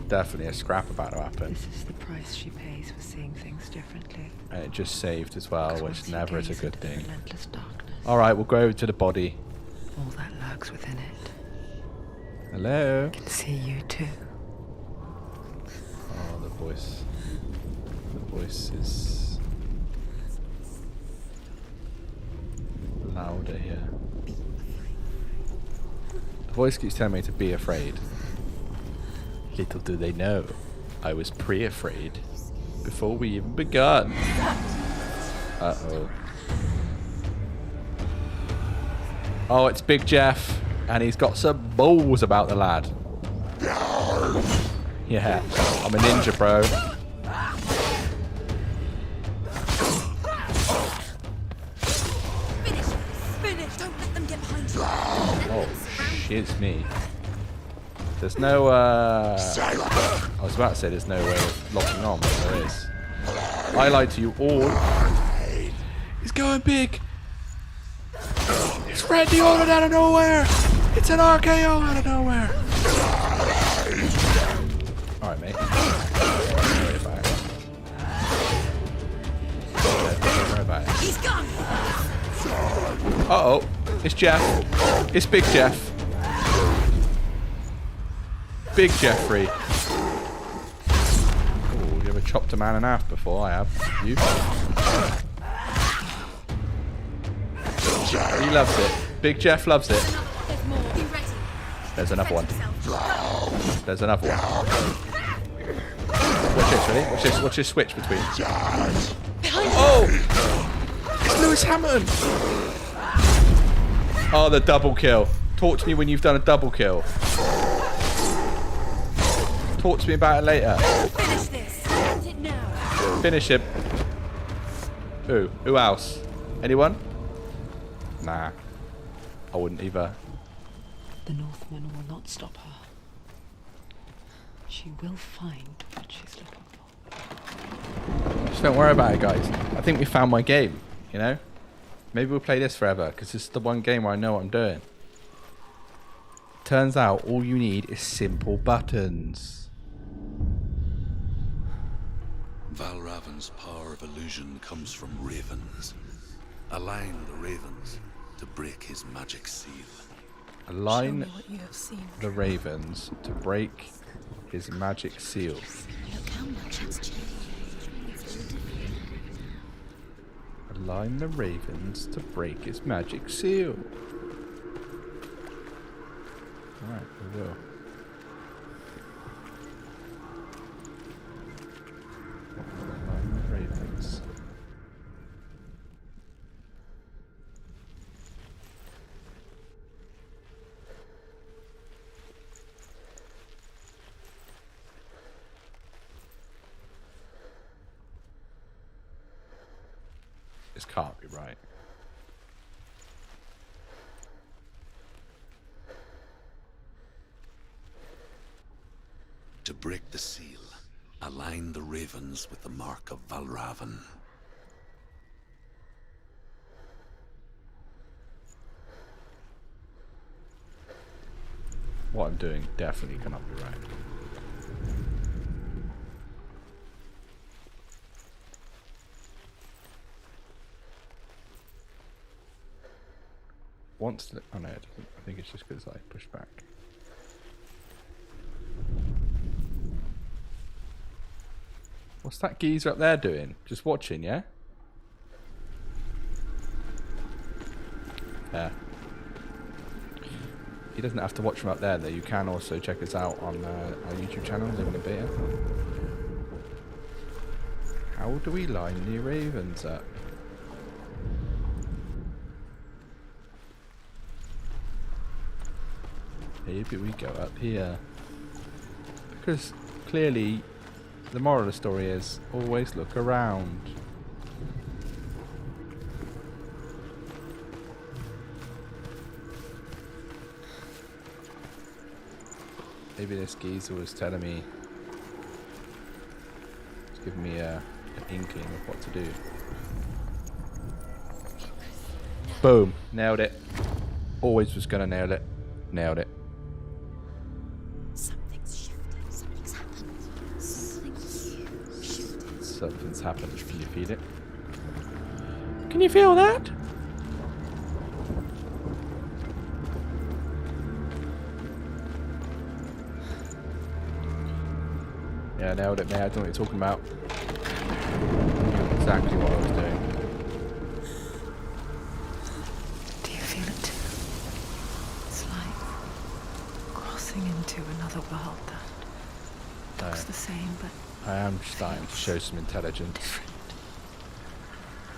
Definitely a scrap about to happen. This is the price she pays for seeing things differently. And it just saved as well, Because which once you never is a gaze good into the thing. relentless darkness, Alright, we'll go over to the body. all that lurks within it Hello? can see you too. Oh, the voice. The voice is louder here. The voice keeps telling me to be afraid. Little do they know, I was pre-afraid before we even begun. Uh-oh. Oh, it's Big Jeff, and he's got some balls about the lad. Yeah, I'm a ninja, bro. Finish! Don't let them get behind you. Oh, shiz me. There's no, I was about to say there's no way of locking on, but there is. I lied to you all. He's going big. It's Randy Orton out of nowhere. It's an RKO out of nowhere. Alright, mate. Don't worry about it. Don't worry about it. He's gone! Uh-oh. It's Jeff. It's Big Jeff. Big Jeffrey. Oh, you ever chopped a man in half before? I have. You? He loves it. Big Jeff loves it. There's more. Be ready. There's another one. Yourself. There's another one. Watch this, ready? Watch this switch between. Oh! It's Lewis Hamilton! Oh, the double kill. Talk to me when you've done a double kill. Talk to me about it later. Finish this. End it now. Finish him. Who else? Anyone? Nah. I wouldn't either. The Northmen will not stop her. She will find what she's looking for. Just don't worry about it, guys. I think we found my game, you know? Maybe we'll play this forever, because this is the one game where I know what I'm doing. Turns out all you need is simple buttons. Valravan's power of illusion comes from ravens. Align the ravens to break his magic seal. Align Show me what you have seen. the ravens to break his magic seal. Look how much it's changed. Align the ravens to break his magic seal. Alright, we will. Align the ravens. This can't be right. To break the seal, align the ravens with the mark of Valravan. What I'm doing definitely cannot be right. Once the, oh no, it doesn't. I think it's just because I push back. What's that geezer up there doing? Just watching, yeah? Yeah. He doesn't have to watch from up there though. You can also check us out on our YouTube channel, Living in Beta. How do we line the ravens up? Maybe we go up here. Because clearly the moral of the story is always look around. Maybe this geezer was telling me, he's giving me an inkling of what to do. Boom, nailed it. Always was gonna nail it. Nailed it. Something's shifted. Something's happened. Something's shifted. Something's happened. Can you feel it? Can you feel that? Yeah, nailed it, mate. I don't know what you're talking about. Exactly what I was doing. Do you feel it too? It's like crossing into another world that looks the same but I am starting to show some intelligence. different.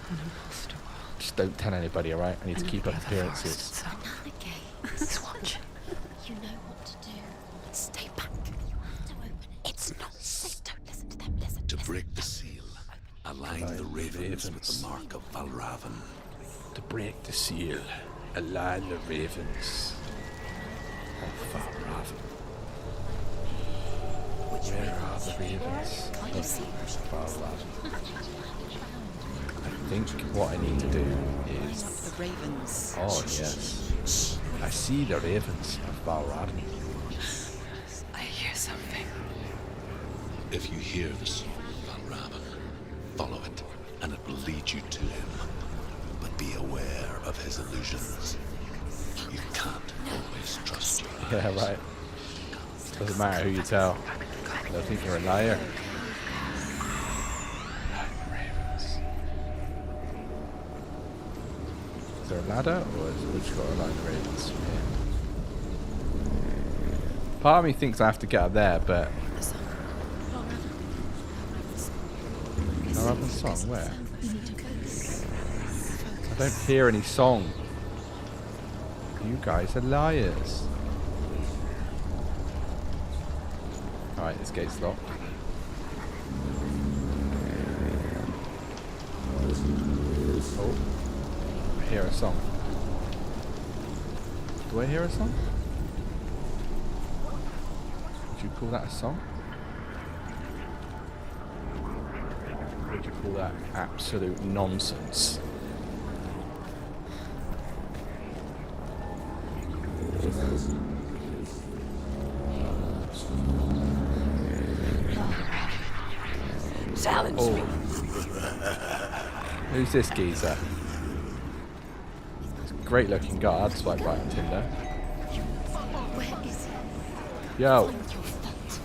An imposter world. Just don't tell anybody, alright? I need to keep up appearances. So Navigate. he's watching. You know what to do. Stay back. You have to open it. It's not safe. Don't listen to them. Listen. To break the seal, align the ravens with the mark of Valravan. To break the seal, align the ravens of Valravan. Where are the ravens Can't you see? of Valravan? I think what I need to do is... The ravens. Oh, yes. I see the ravens of Valravan. I hear something. If you hear the song of Valravan, follow it, and it will lead you to him. But be aware of his illusions. You can't always trust your eyes. Yeah, right. Doesn't matter who you tell. They'll think you're a liar. Ravens. Is there a ladder, or is we just got to line the ravens from here? Part of me thinks I have to get up there, but... Valravan song? Where? I don't hear any song. You guys are liars. Alright, this gate's locked. Oh. I hear a song. Do I hear a song? Would you call that a song? Or would you call that absolute nonsense? Challenge me. Who's this geezer? It's a great looking guy. I'd swipe right on Tinder. Where is he? Yo. Find your foot.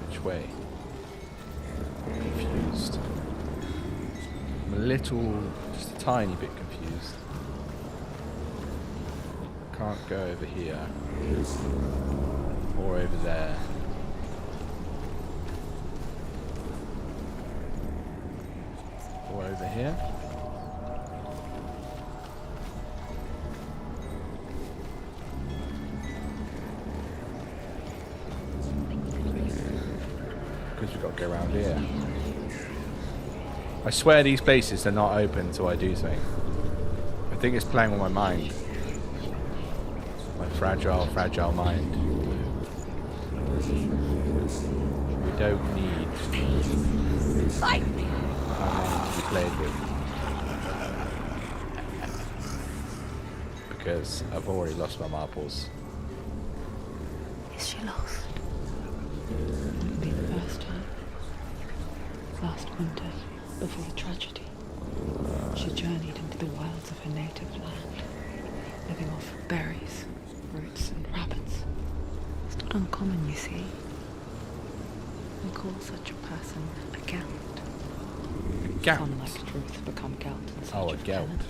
Which way? I'm confused. I'm a little, just a tiny bit confused. Can't go over here. Or over there. Or over here. Because we've got to go around here. I swear these places are not open until I do something. I think it's playing on my mind. My fragile, fragile mind. We don't need our mind to be played with. Because I've already lost my marbles. Is she lost? Wouldn't be the first time. Last winter, before the tragedy, she journeyed into the wilds of her native land, living off berries, roots, and rabbits. It's not uncommon, you see. We call such a person a gelt. Gout? Some, like Truth, become gelt in search Oh, a of gout. penance.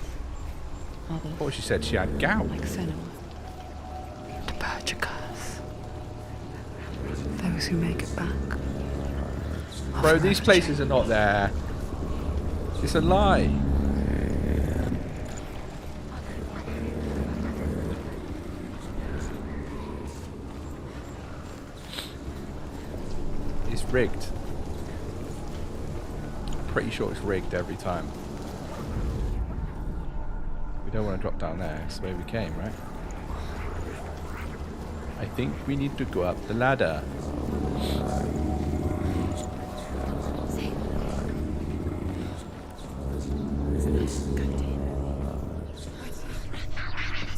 I Others, thought she said she had gout. like Senua, purge a curse. Those who make it back. Bro, these places are not there. It's a lie. It's rigged. pretty sure it's rigged every time. We don't want to drop down there. That's the way we came, right? I think we need to go up the ladder.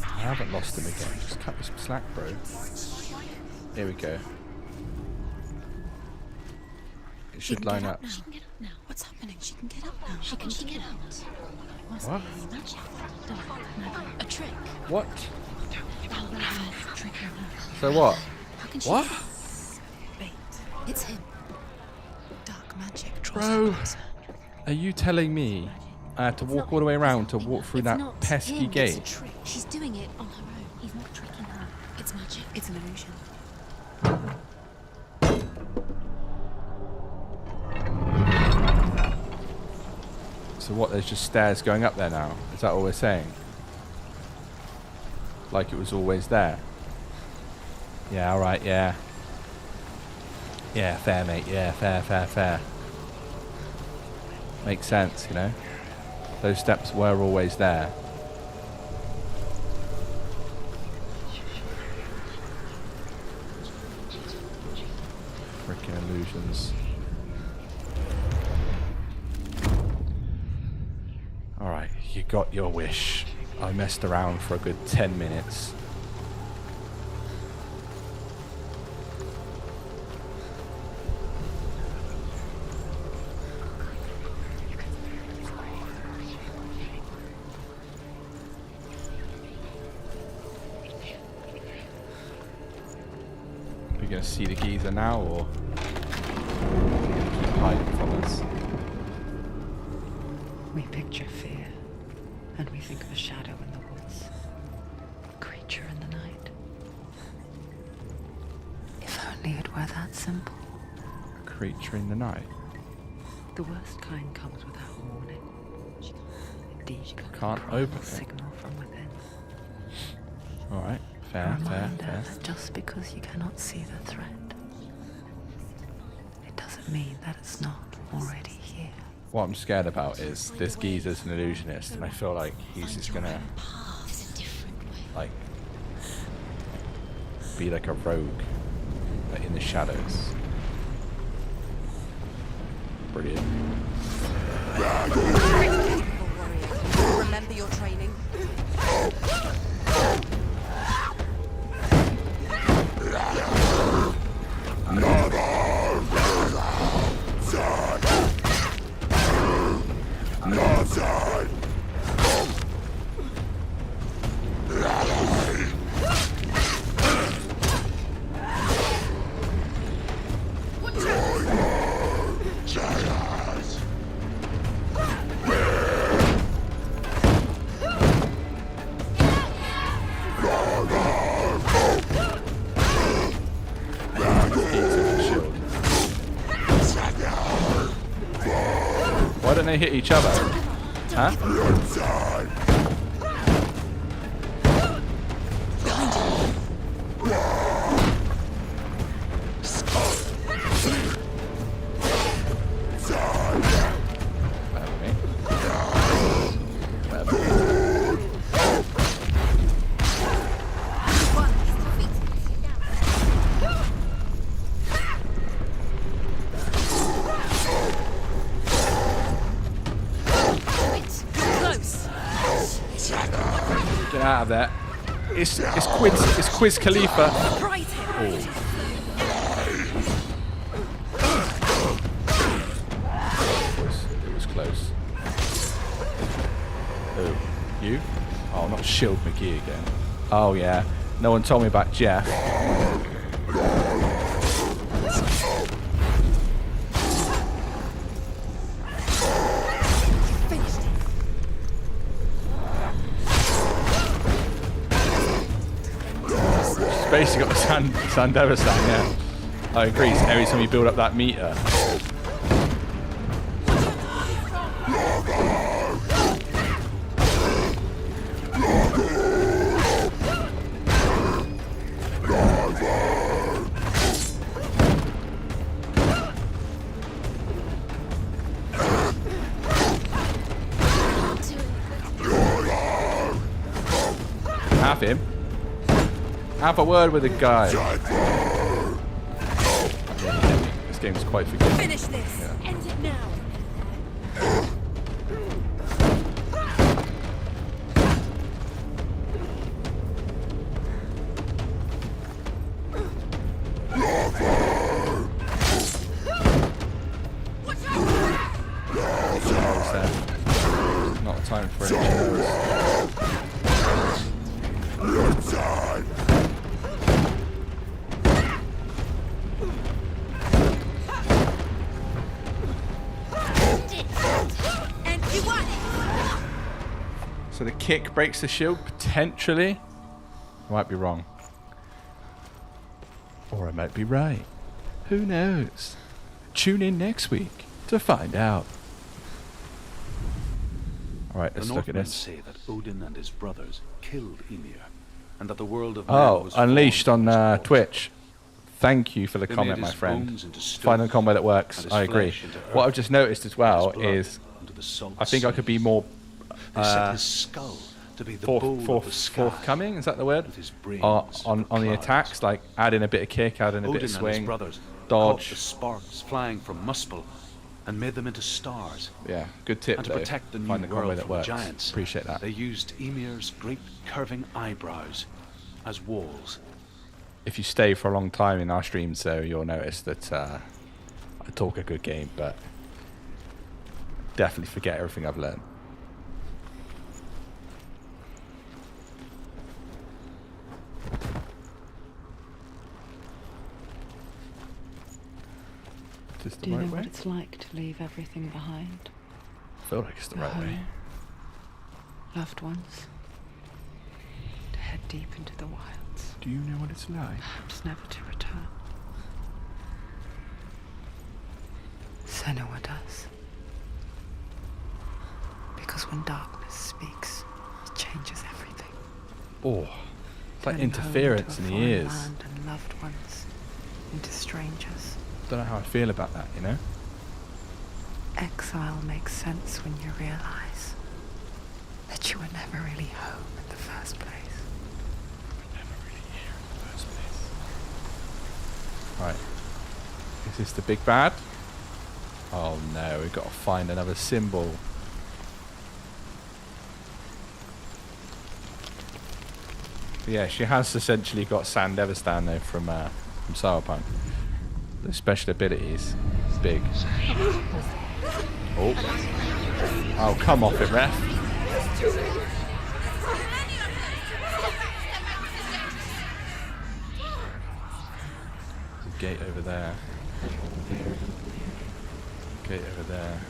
I haven't lost him again. Just cut this slack, bro. Here we go. It should line up. She can get up now. What's happening? She can get up now. How can she get out? What? A trick. What? So what? How can she What? Bait. It's him. Dark magic draws Bro, her closer. are you telling me I had to walk all the way around to walk through that pesky It's a gate? trick. She's doing it on her own. He's not tricking her. It's magic. It's an illusion. So what, there's just stairs going up there now? Is that all we're saying? Like it was always there? Yeah, alright, yeah. Yeah, fair, mate. Yeah, fair. Makes sense, you know? Those steps were always there. Freaking illusions. Alright, you got your wish. I messed around for a good 10 minutes. We're gonna see the geezer now, or keep hiding from us? We picture fear, and we think of a shadow in the woods, a creature in the night. If only it were that simple. A creature in the night. The worst kind comes without warning. Indeed, Can't a open it. signal from within. Alright, A fair. reminder that just because you cannot see the threat, it doesn't mean that it's not already here. What I'm scared about is this geezer's an illusionist, and I feel like he's just gonna Paths a different way. like be like a rogue, like in the shadows. Brilliant. Remember your training. Why don't they hit each other? Huh? Get out of there. It's Quiz Khalifa. Right here. It was close. Who? You? Oh, not Shield McGee again. Oh yeah. No one told me about Jeff. Basically got the Sandeva sound, yeah. Oh, I agree. So every time you build up that meter. Have him. Have a word with the guy. This game is quite forgiving. Finish this. Yeah. End it now. Not time for it. And you won. So the kick breaks the shield, potentially. I might be wrong. Or I might be right. Who knows? Tune in next week to find out. Alright, The let's look at Northmen this. say that Odin and his brothers killed Ymir, and that the world of men was Unleashed formed on from his corpse. Twitch. Thank you for the They comment, made my his friend. bones into stone, Finding a combo that works. and his I agree. flesh into What earth, I've just noticed as well and his blood is into the salt I think I could be seas. more They set his skull to be the bowl of the sky, forthcoming. Is that the word? with his brains On for the clouds. attacks, like add in a bit of kick, add in a bit Odin of and his swing, brothers caught the dodge. sparks flying from Muspel and made them into stars. Yeah, good tip And to though. protect the new Find the combo world that from works. giants, Appreciate that. they used Ymir's great curving eyebrows as walls. If you stay for a long time in our streams, though, you'll notice that I talk a good game, but definitely forget everything I've learned. Just the Do you know right what way? it's like to leave everything behind? I feel like it's the Your right way. home, loved ones, to head deep into the wilds, Do you know what it's like? perhaps never to return. Senua does. Because when darkness speaks, it changes everything. Oh, it's like Turning home interference into in a the foreign ears. land and loved ones into strangers. Don't know how I feel about that, you know? Exile makes sense when you realize that you were never really home in the first place. Right. Is this the big bad? Oh no, we've got to find another symbol. Yeah, she has essentially got Sand Everstan though from Cyberpunk. The special abilities, big. Oh. Oh, come off it, ref. There's a gate over there. Gate over there.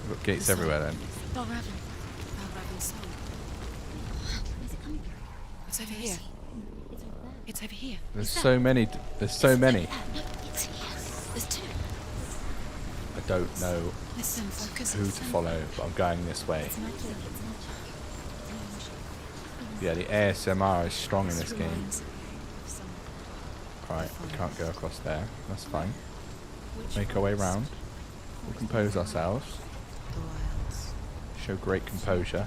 We've got gates everywhere then. Balraven's song. Where's it coming from? It's over here. It's over here. There's so many. There's so many. No, it's yes. There's two. I don't know Listen, focus. who to follow, but I'm going this way. It's magic. It's magic. Yeah, the ASMR is strong in this game. Reminds me of someone. Alright, we can't go across there. That's fine. Make our way round. We'll compose ourselves. The wilds. Show great composure.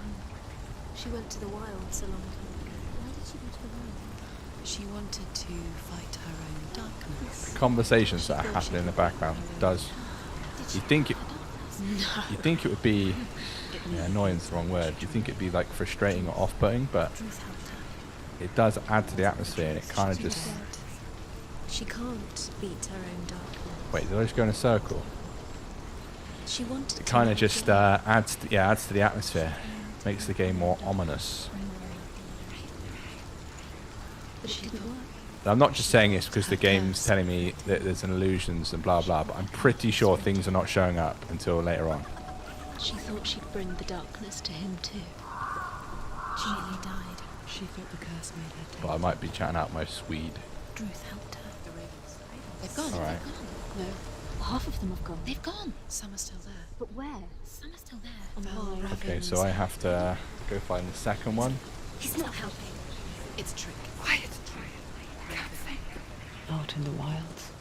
She went to the wilds a long time ago. Why did she go to the wilds? She wanted to fight her own darkness. Conversations that are happening in the background does. You think it? You think it would be? Yeah, annoying's the wrong word. You think it'd be like frustrating or off-putting, but Truth helped her. it does add to the atmosphere, and it kind of just. She can't beat her own darkness. Wait, did I just go in a circle? She wanted It to kind of make just it. adds to the atmosphere, makes the game more ominous. But it didn't work. And I'm not just saying this because the game's telling me that there's an illusions and blah blah, but I'm pretty sure things are not showing up until later on. She thought she'd bring the darkness to him too. She nearly died. She thought the curse made her dead. But I might be chatting out my Swede. Druth helped her. They've gone. All right. No, Half of them have gone. they've gone. Some are still there. But where? Some are still there. And why? Okay, so I have to go find the second one. He's not helping. It's a trick. Quiet. Out in the wilds,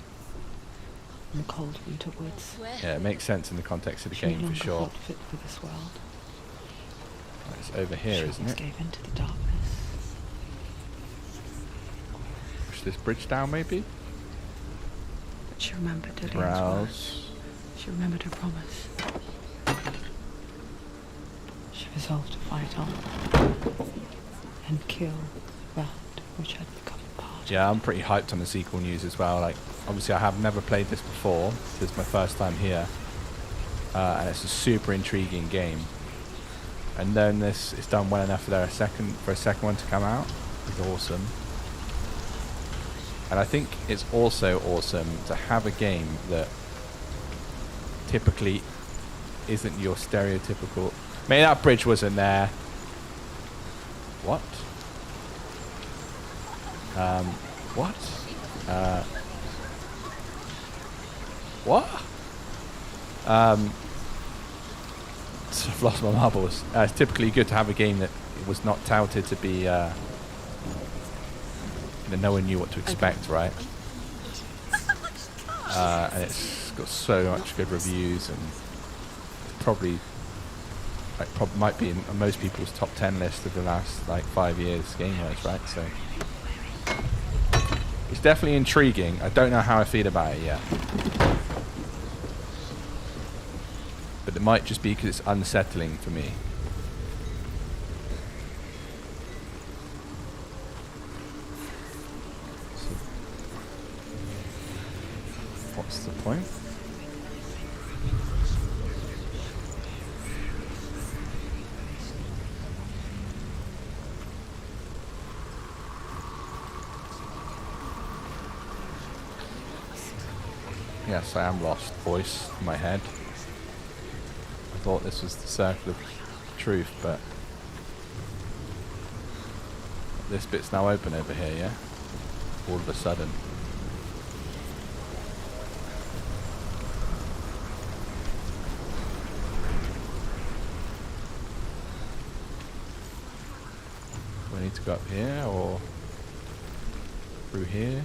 in the cold winter woods. Where? Yeah, it makes sense in the context of the She no game for longer sure. felt fit for this world. It's over here, She isn't almost it? gave into the darkness. Push this bridge down, maybe? But she remembered Dillian's Browse. words. She remembered her promise. She resolved to fight on and kill that which had become a part. Yeah, I'm pretty hyped on the sequel news as well. Like, obviously, I have never played this before. This is my first time here, and it's a super intriguing game. And knowing this is done well enough for a second one to come out is awesome. And I think it's also awesome to have a game that typically isn't your stereotypical. Maybe that bridge wasn't there. What? What? What? I've lost my marbles. It's typically good to have a game that was not touted to be, that no one knew what to expect, right? And it's got so much good reviews, and it's probably, might be in most people's top 10 list of the last 5 years game-wise, right? So it's definitely intriguing. I don't know how I feel about it yet. But it might just be because it's unsettling for me. So, what's the point? Yes, I am lost. Voice in my head. I thought this was the circle of truth, but this bit's now open over here, yeah? All of a sudden. Do I need to go up here or through here?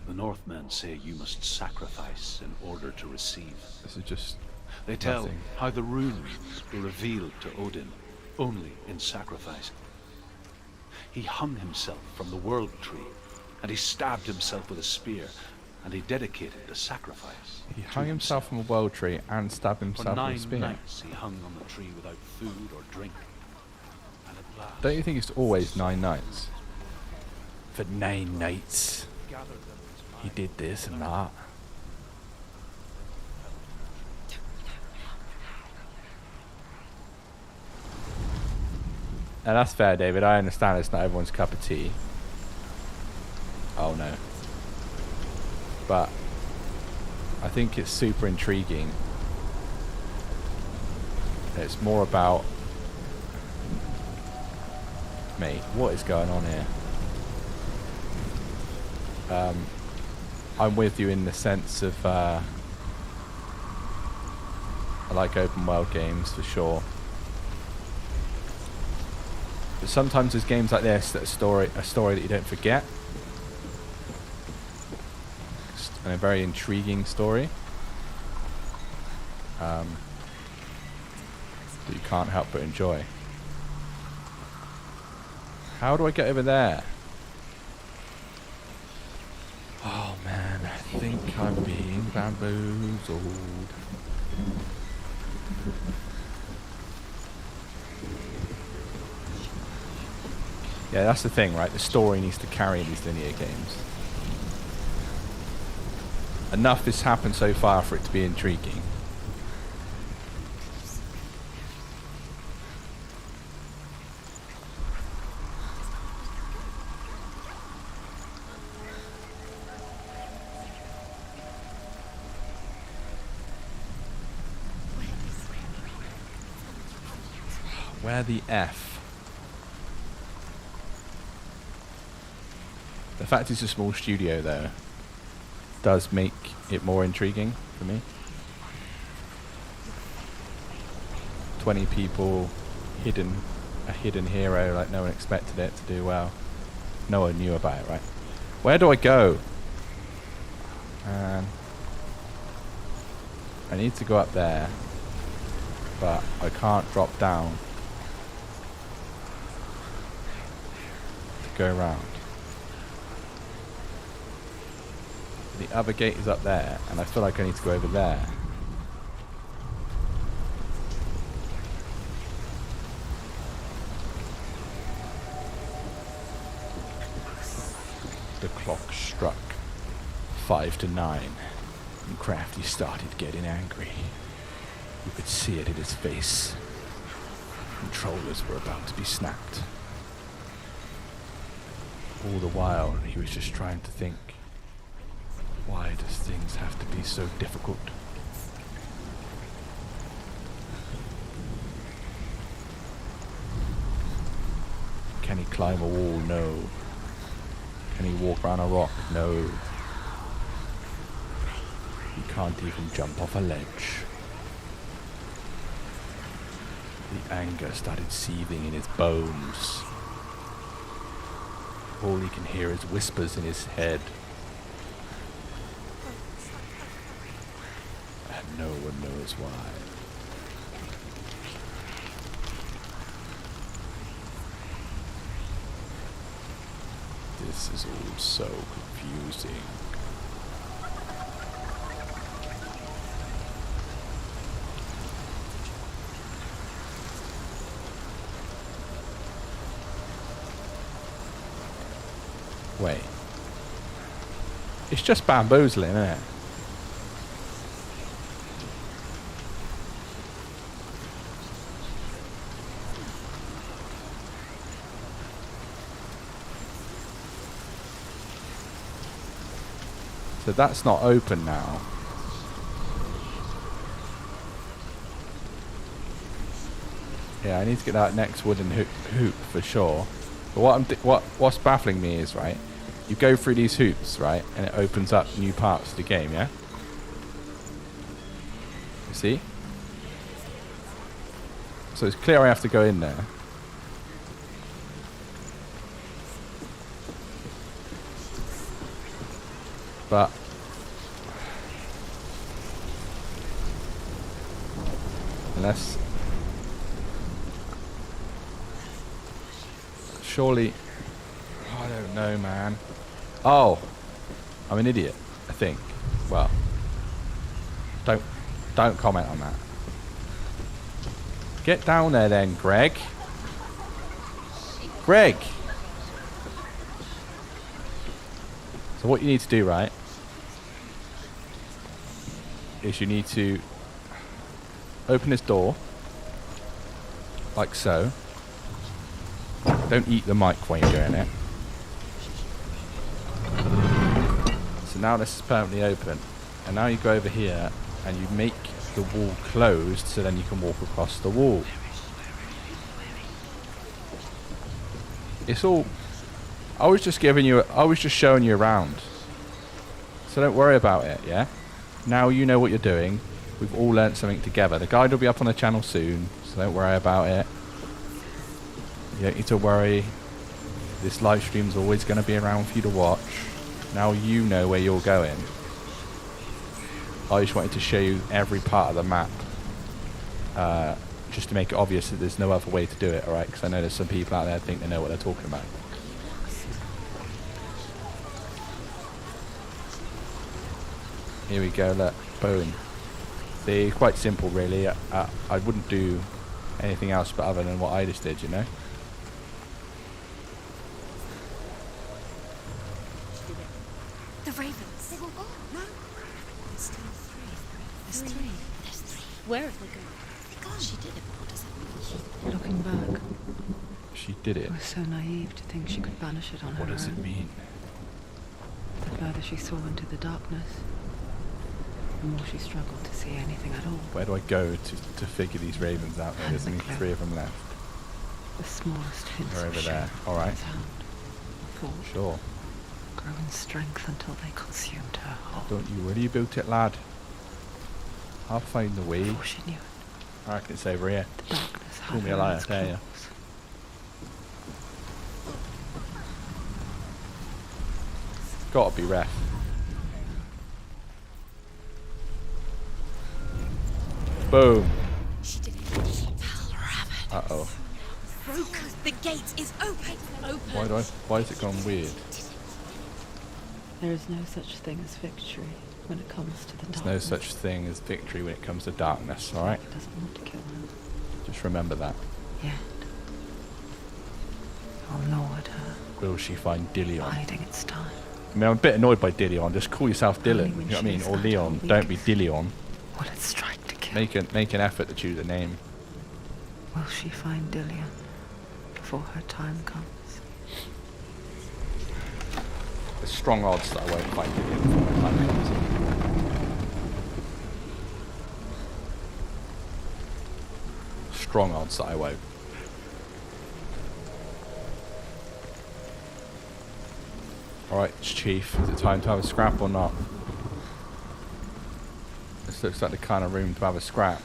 The Northmen say you must sacrifice in order to receive. This is just They tell nothing. how the runes were revealed to Odin only in sacrifice. He hung himself from the world tree, and he stabbed himself with a spear, and he dedicated the sacrifice. He to hung himself from a world tree and stabbed For himself with a 9 spear. nights he hung on the tree without food or drink. And at last Don't you think it's always 9 nights? For 9 nights, gathered them his he mind. did this and that. Now that's fair, David. I understand it's not everyone's cup of tea. Oh no. But I think it's super intriguing. It's more about... Mate, what is going on here? I'm with you in the sense of I like open world games for sure. But sometimes there's games like this that are a story that you don't forget. And a very intriguing story. That you can't help but enjoy. How do I get over there? Oh man, I think I'm being bamboozled. Yeah, that's the thing, right? The story needs to carry these linear games. Enough has happened so far for it to be intriguing. Where the F? The fact it's a small studio though does make it more intriguing for me. 20 people, a hidden hero, like no one expected it to do well. No one knew about it, right? Where do I go? And I need to go up there, but I can't drop down to go around. The other gate is up there, and I feel like I need to go over there. The clock struck 5 to 9, and Crafty started getting angry. You could see it in his face. Controllers were about to be snapped. All the while, he was just trying to think, why does things have to be so difficult? Can he climb a wall? No. Can he walk around a rock? No. He can't even jump off a ledge. The anger started seething in his bones. All he can hear is whispers in his head. And no one knows why. This is all so confusing. Wait. It's just bamboozling, isn't it? So that's not open now. Yeah, I need to get that next wooden hoop for sure. But what's baffling me is, right, you go through these hoops, right, and it opens up new parts of the game, yeah? You see? So it's clear I have to go in there. But unless surely, I don't know, man. Oh, I'm an idiot, I think. Well, don't comment on that. Get down there then, Greg. Greg. So what you need to do, right, is you need to open this door, like so. Don't eat the mic while you're doing it. So now this is permanently open. And now you go over here and you make the wall closed so then you can walk across the wall. It's all... I was just showing you around. So don't worry about it, yeah? Now you know what you're doing. We've all learnt something together. The guide will be up on the channel soon, so don't worry about it. You don't need to worry. This live stream's always going to be around for you to watch. Now you know where you're going. I just wanted to show you every part of the map. Just to make it obvious that there's no other way to do it, alright? Because I know there's some people out there that think they know what they're talking about. Here we go, look. Boom. See, quite simple really. I wouldn't do anything else but other than what I just did, you know? The ravens. They were gone. No. There's still three. There's three. There's three. Where have they gone? They're gone. She did it. What does that mean? Looking back, She did it. I was so naive to think she could banish it on her What does own. it mean? The further she saw into the darkness, the more she struggled to see anything at all. Where do I go to figure these ravens out? There's only 3 of them left. The smallest hints They're of over there. shape Alright. was found. Thought Sure. grew in strength until they consumed her whole. Don't you worry about it, lad. I'll find the way. Before she knew it, I reckon it's over here. the darkness Call had me her a in liar, its tell ya. claws. Gotta be ref. Boom. She did it. Uh-oh. Broken. The gate is open. Why is it gone weird? There is no such thing as victory when it comes to the There's darkness. no such thing as victory when it comes to darkness, alright? He doesn't want to kill her Just remember that. yet. I'll lord her, Will she find Dillion? biding its time. I mean, I'm a bit annoyed by Dillion. Just call yourself Dylan. Only You know when what I mean? she Or is Leon. at her Don't be weakest. Dillion. Will it strike to kill? Make an effort to choose a name. Will she find Dillion before her time comes? There's strong odds that I won't find Dillion before my time comes. Strong odds that I won't. Alright, Chief. Is it time to have a scrap or not? This looks like the kind of room to have a scrap.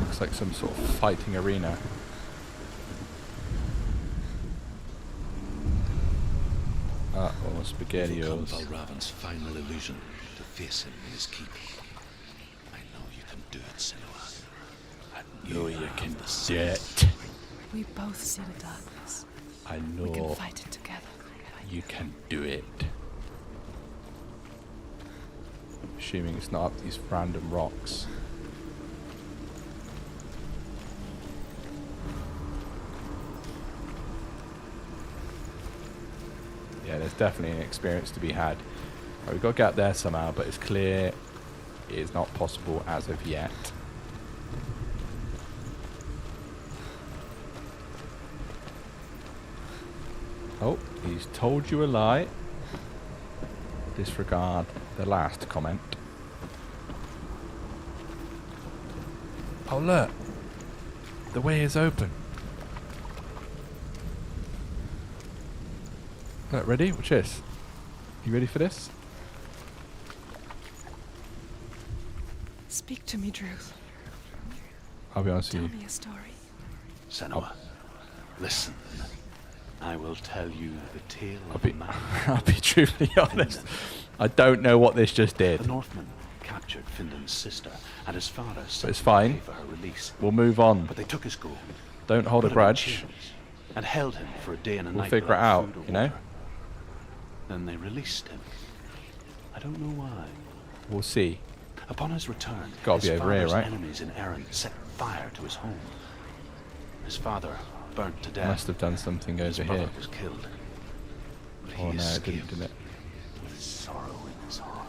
Looks like some sort of fighting arena. Uh-oh, spaghettios. Overcome Valravan's final illusion to face him in his keep. I know you can do it, Senua. And know you have can the do sense. it. We both see the darkness. I We can know fight it together. you can do it. Assuming it's not up these random rocks. Yeah, there's definitely an experience to be had. Right, we've got to get there somehow, but it's clear it is not possible as of yet. Oh, he's told you a lie. Disregard the last comment. Oh look, the way is open. Look, ready? Watch this. You ready for this? Speak to me, Druth. I'll be honest Tell with you. me a story. Senua, listen. I will tell you the tale I'll of be, a man. I'll be truthfully honest. I don't know what this just The did. Northman captured Findan's sister, and his father sent it's fine. for her release. We'll move on. But they took his gold, Don't hold a put him in grudge. chains, and held him for a day and a We'll night figure it without out, food or you know? water. Then they released him. I don't know why. We'll see. Upon his return, Gotta his be over here, father's right? enemies in Erin set fire to his home. His father burnt to death. Must have done something His over brother here. was killed. But Oh he no, it escaped didn't, did it? with sorrow in his heart.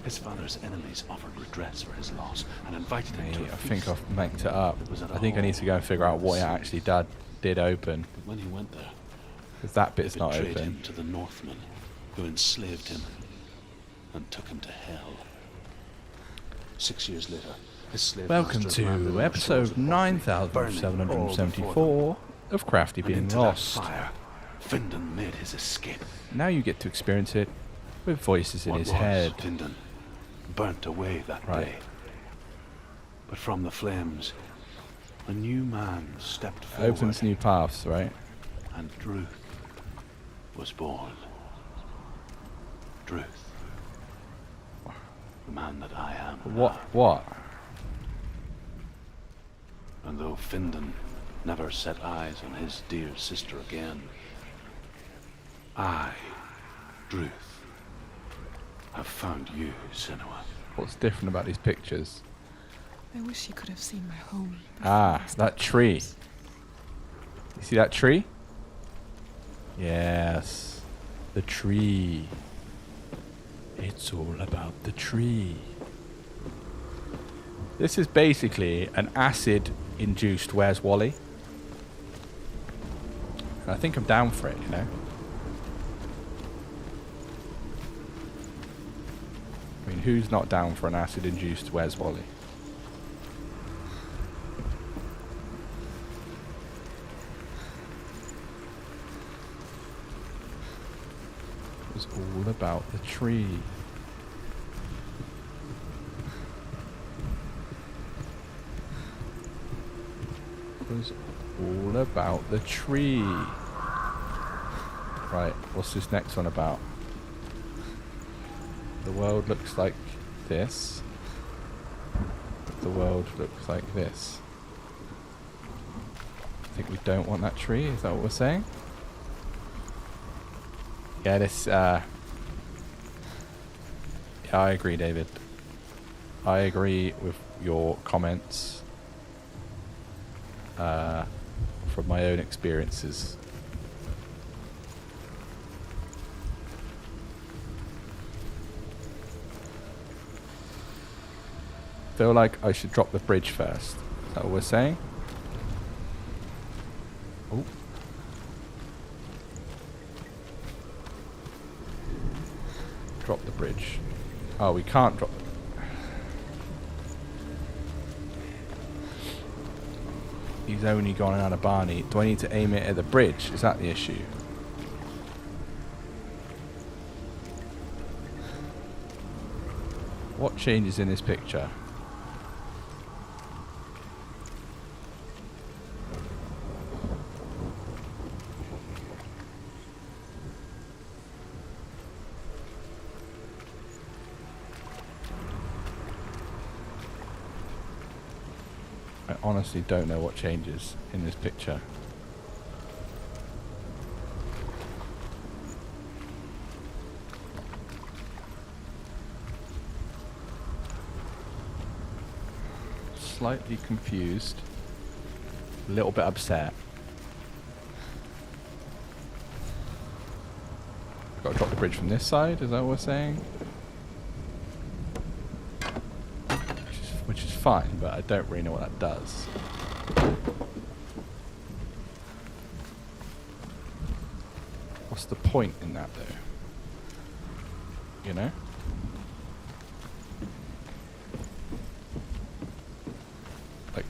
His father's enemies offered redress for his loss and invited him Mate, to a I think feast. I've mixed it up. It was at a I think I need to go and figure out what it actually did open. But when he went there, Because that they bit's not betrayed open. him to the Northmen, who enslaved him and took him to hell. 6 years later, his slave Welcome masters ran the to shores episode of Orkney, burning all before 9774 of Crafty them. And being into that lost. fire, Findan made his escape. Now you get to experience it with voices in What his was head. Findan burnt away that Right. day. But from the flames, a new man stepped forward, Opens new paths, right? and Druth was born. Druth, the man that I am. What? now. What? And though Findan never set eyes on his dear sister again, I, Druth, have found you, Senua. What's different about these pictures? I wish you could have seen my home. Ah, before that tree. You see that tree? Yes. The tree. It's all about the tree. This is basically an acid-induced Where's Wally? And I think I'm down for it, you know? I mean, who's not down for an acid-induced Where's Wally? It was all about the tree. It was all about the tree. Right, what's this next one about? The world looks like this, the world looks like this. I think we don't want that tree, is that what we're saying? Yeah, this, yeah, I agree, David. I agree with your comments from my own experiences. Feel like I should drop the bridge first. Is that what we're saying? Oh. Drop the bridge. Oh, we can't drop the... He's only gone out of Barney. Do I need to aim it at the bridge? Is that the issue? What changes in this picture? I honestly don't know what changes in this picture. Slightly confused, a little bit upset. Got to drop the bridge from this side, is that what we're saying? Which is fine, but I don't really know what that does. What's the point in that though? You know? Like,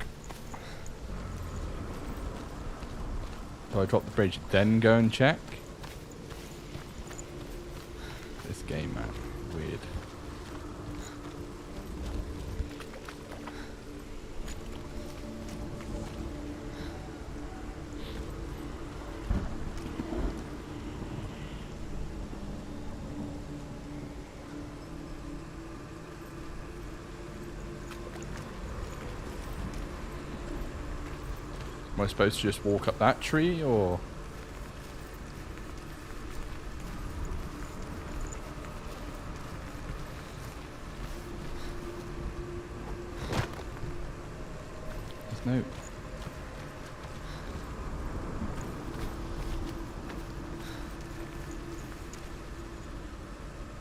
do I drop the bridge then go and check? This game, man, weird. Am I supposed to just walk up that tree, or...? There's no...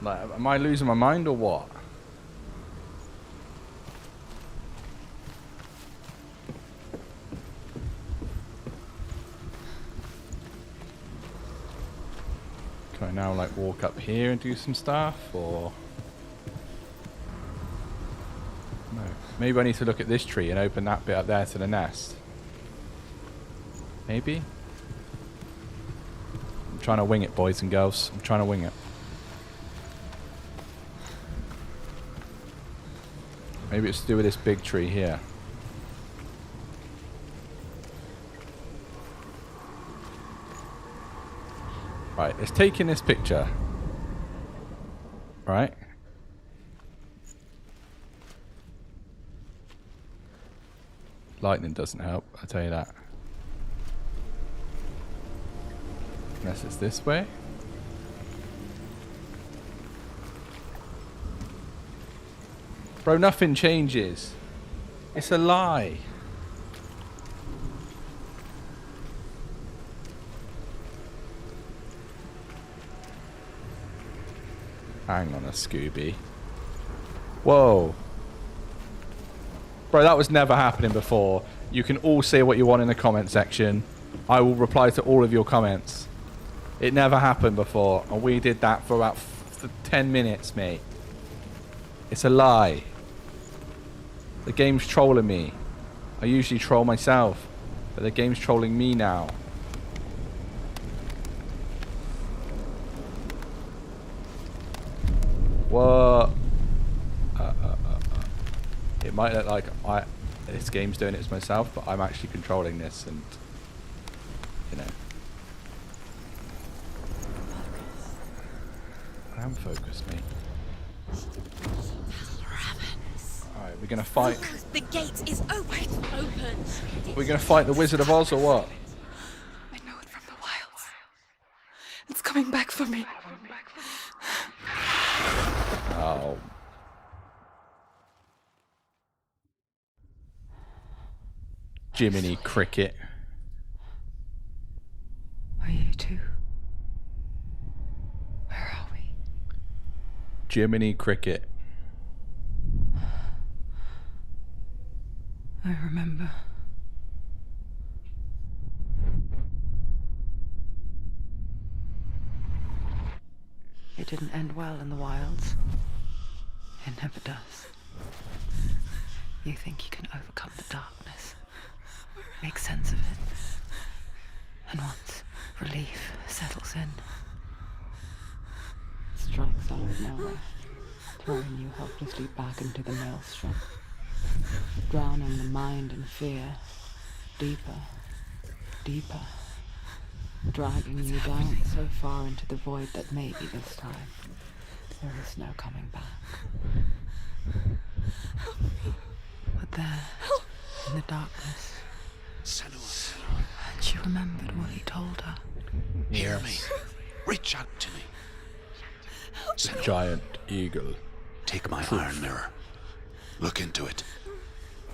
Like, am I losing my mind, or what? Can I now like walk up here and do some stuff, or no? Maybe I need to look at this tree and open that bit up there to the nest. Maybe? I'm trying to wing it, boys and girls. I'm trying to wing it. Maybe it's to do with this big tree here. Right, let's take in this picture. Right? Lightning doesn't help, I'll tell you that. Unless it's this way. Bro, nothing changes. It's a lie. Hang on a Scooby. Whoa. Bro, that was never happening before. You can all say what you want in the comment section. I will reply to all of your comments. It never happened before. And we did that for about 10 minutes, mate. It's a lie. The game's trolling me. I usually troll myself. But the game's trolling me now. What? It might look like this game's doing it to myself, but I'm actually controlling this, and you know, I am focused, mate. We're gonna fight. The gate is open. We're gonna fight the Wizard of Oz or what? I know it from the wilds. It's coming back for me. Oh. Jiminy Cricket. Are you two? Where are we? Jiminy Cricket. I remember. It didn't end well in the wilds. It never does. You think you can overcome the darkness, make sense of it, and once relief settles in, it strikes out of nowhere, throwing you helplessly back into the maelstrom, drowning the mind in fear, deeper, deeper, dragging you down so far into the void that maybe this time there is no coming back. But there, in the darkness, Senua, she remembered what he told her. hear me. Reach out to me. Senua, Giant eagle. take my iron mirror. Look into it,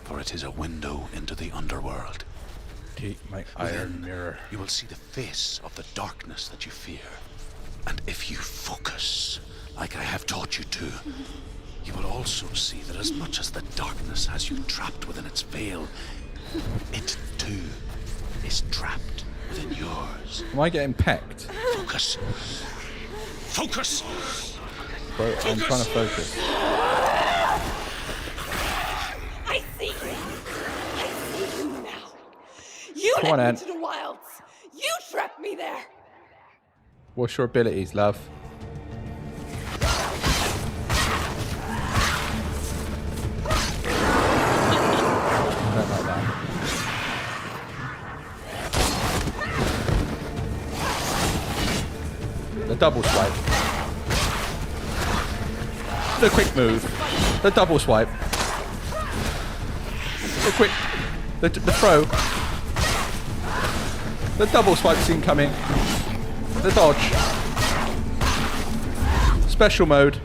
for it is a window into the underworld. Take my Within, iron mirror. you will see the face of the darkness that you fear. And if you focus, like I have taught you to, you will also see that as much as the darkness has you trapped within its veil, it too is trapped within yours. Am I getting pecked? Focus. Focus! Bro, I'm trying to focus. I see you. I see you now. You Come on, led Ed. me to the wilds. You trapped me there. What's your abilities, love? I don't like that. The double swipe. The quick move. The double swipe. The quick. The throw. The double swipe's incoming. The dodge. Special mode.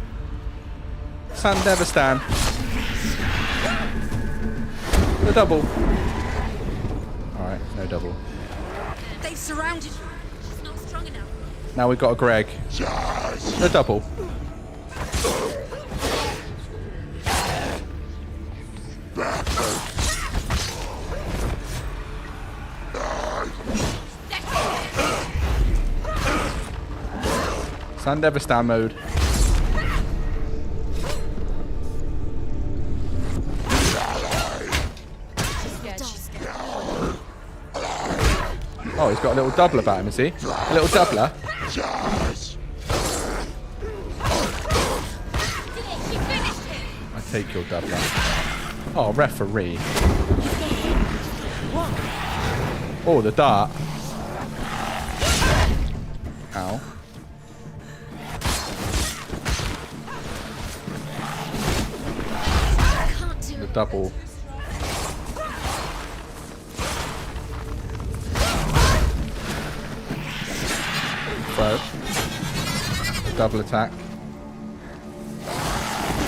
San Devastan. The double. Alright, no double. They've surrounded you. She's not strong enough. Now we've got a Greg. The double. San Devastan mode. Oh, he's got a little doubler about him, is he? A little doubler. I take your doubler. Oh, referee. Oh, the dart. Ow. The double. Throw. The double attack.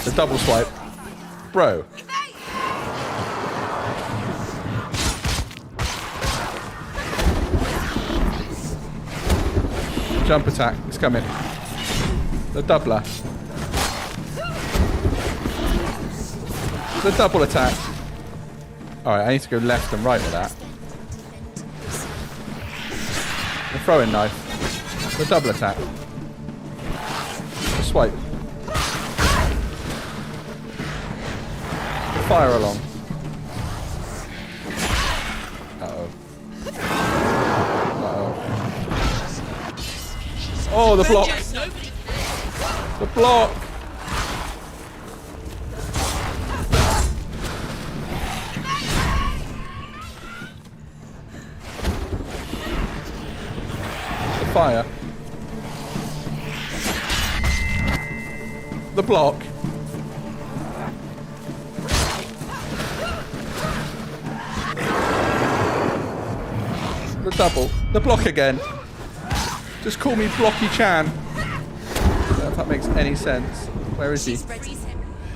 The double swipe. Bro. Jump attack. It's coming. The doubler. The double attack. Alright, I need to go left and right with that. The throwing knife. The double attack. The swipe. The fire along. Uh-oh. Uh-oh. Oh, the block. The block. Fire. The block. The double. The block again. Just call me Blocky Chan. I don't know if that makes any sense. Where is he? She's ready.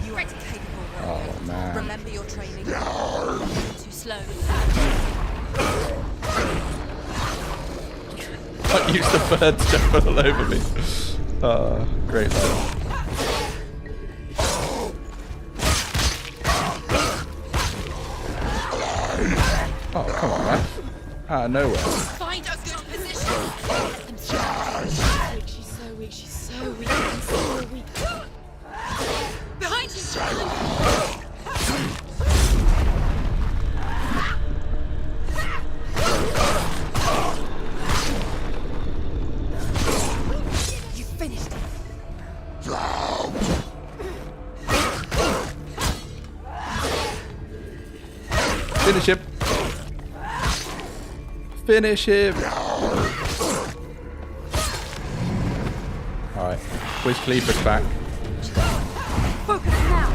You are capable. Oh, man. Remember your training. Too slow. I used the bird to jump all over me. Great though. Oh, come on, man. Out of nowhere. Find a good position. She's so weak, she's so weak, she's so weak. Behind you. You finished it. Finish him. Finish him. Alright. Wiz Khalifa's back. Focus now.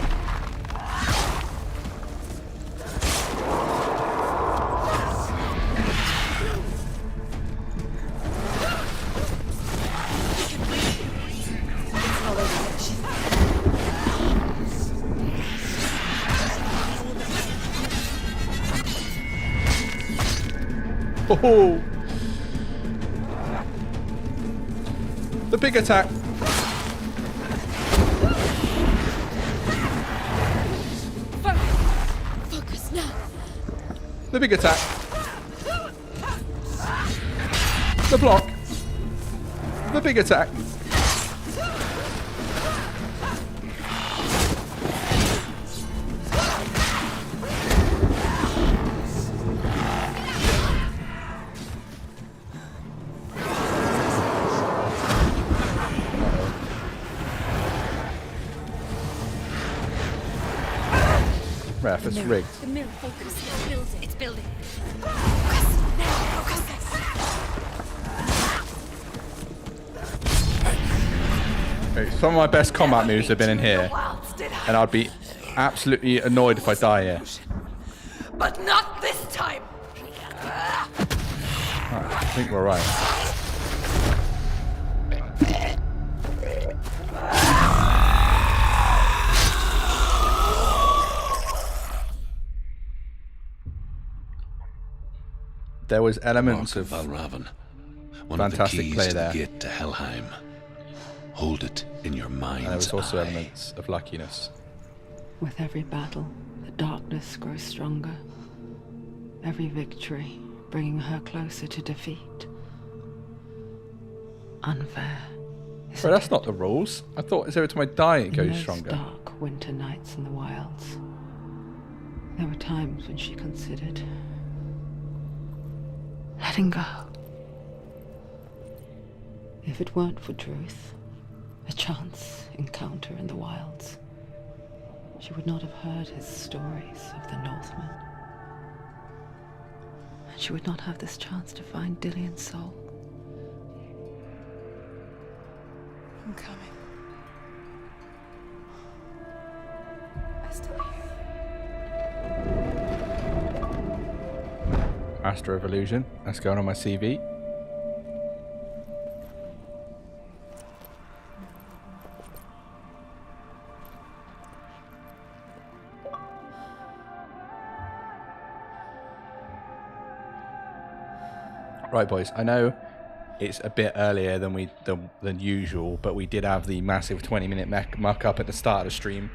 Oh, the big attack. Focus now. The big attack. The block. The big attack. Ref, it's rigged. The mill focus. It's building. It's building. Okay, some of my best combat moves have been in here, and I'd be absolutely annoyed if I die here. But not this time. Alright, I think we're right. There was elements of Valravan, one fantastic of the keys play to there. the gate to Helheim. Hold it in your mind's And there was also eye. elements of luckiness. With every battle, the darkness grows stronger. Every victory bringing her closer to defeat. Unfair. Bro, that's not the rules. I thought every time I die it In goes those stronger. dark winter nights in the wilds, there were times when she considered letting go. If it weren't for Druth, a chance encounter in the wilds, she would not have heard his stories of the Northmen. And she would not have this chance to find Dillion's soul. I'm coming. I still hear you. Master of Illusion. That's going on my CV. Right, boys. I know it's a bit earlier than usual, but we did have the massive 20-minute muck up at the start of the stream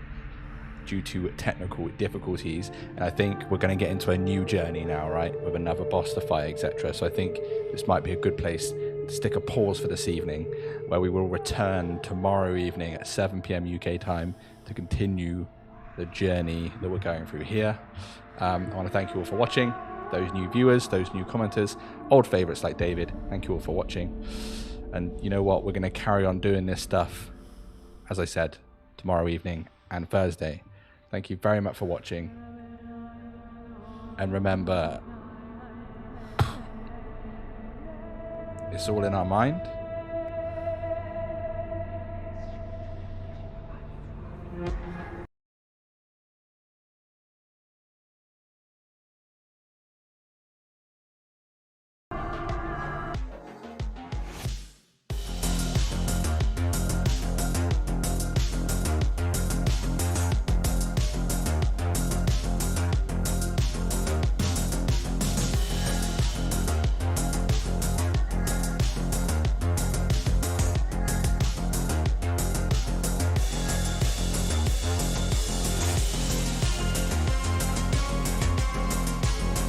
due to technical difficulties, and I think we're going to get into a new journey now, right, with another boss to fight, etc. So I think this might be a good place to stick a pause for this evening, where we will return tomorrow evening at 7 p.m. UK time to continue the journey that we're going through here. I want to thank you all for watching. Those new viewers, those new commenters, old favorites like David, thank you all for watching. And you know what? We're going to carry on doing this stuff, as I said, tomorrow evening and Thursday. Thank you very much for watching. And remember, it's all in our mind.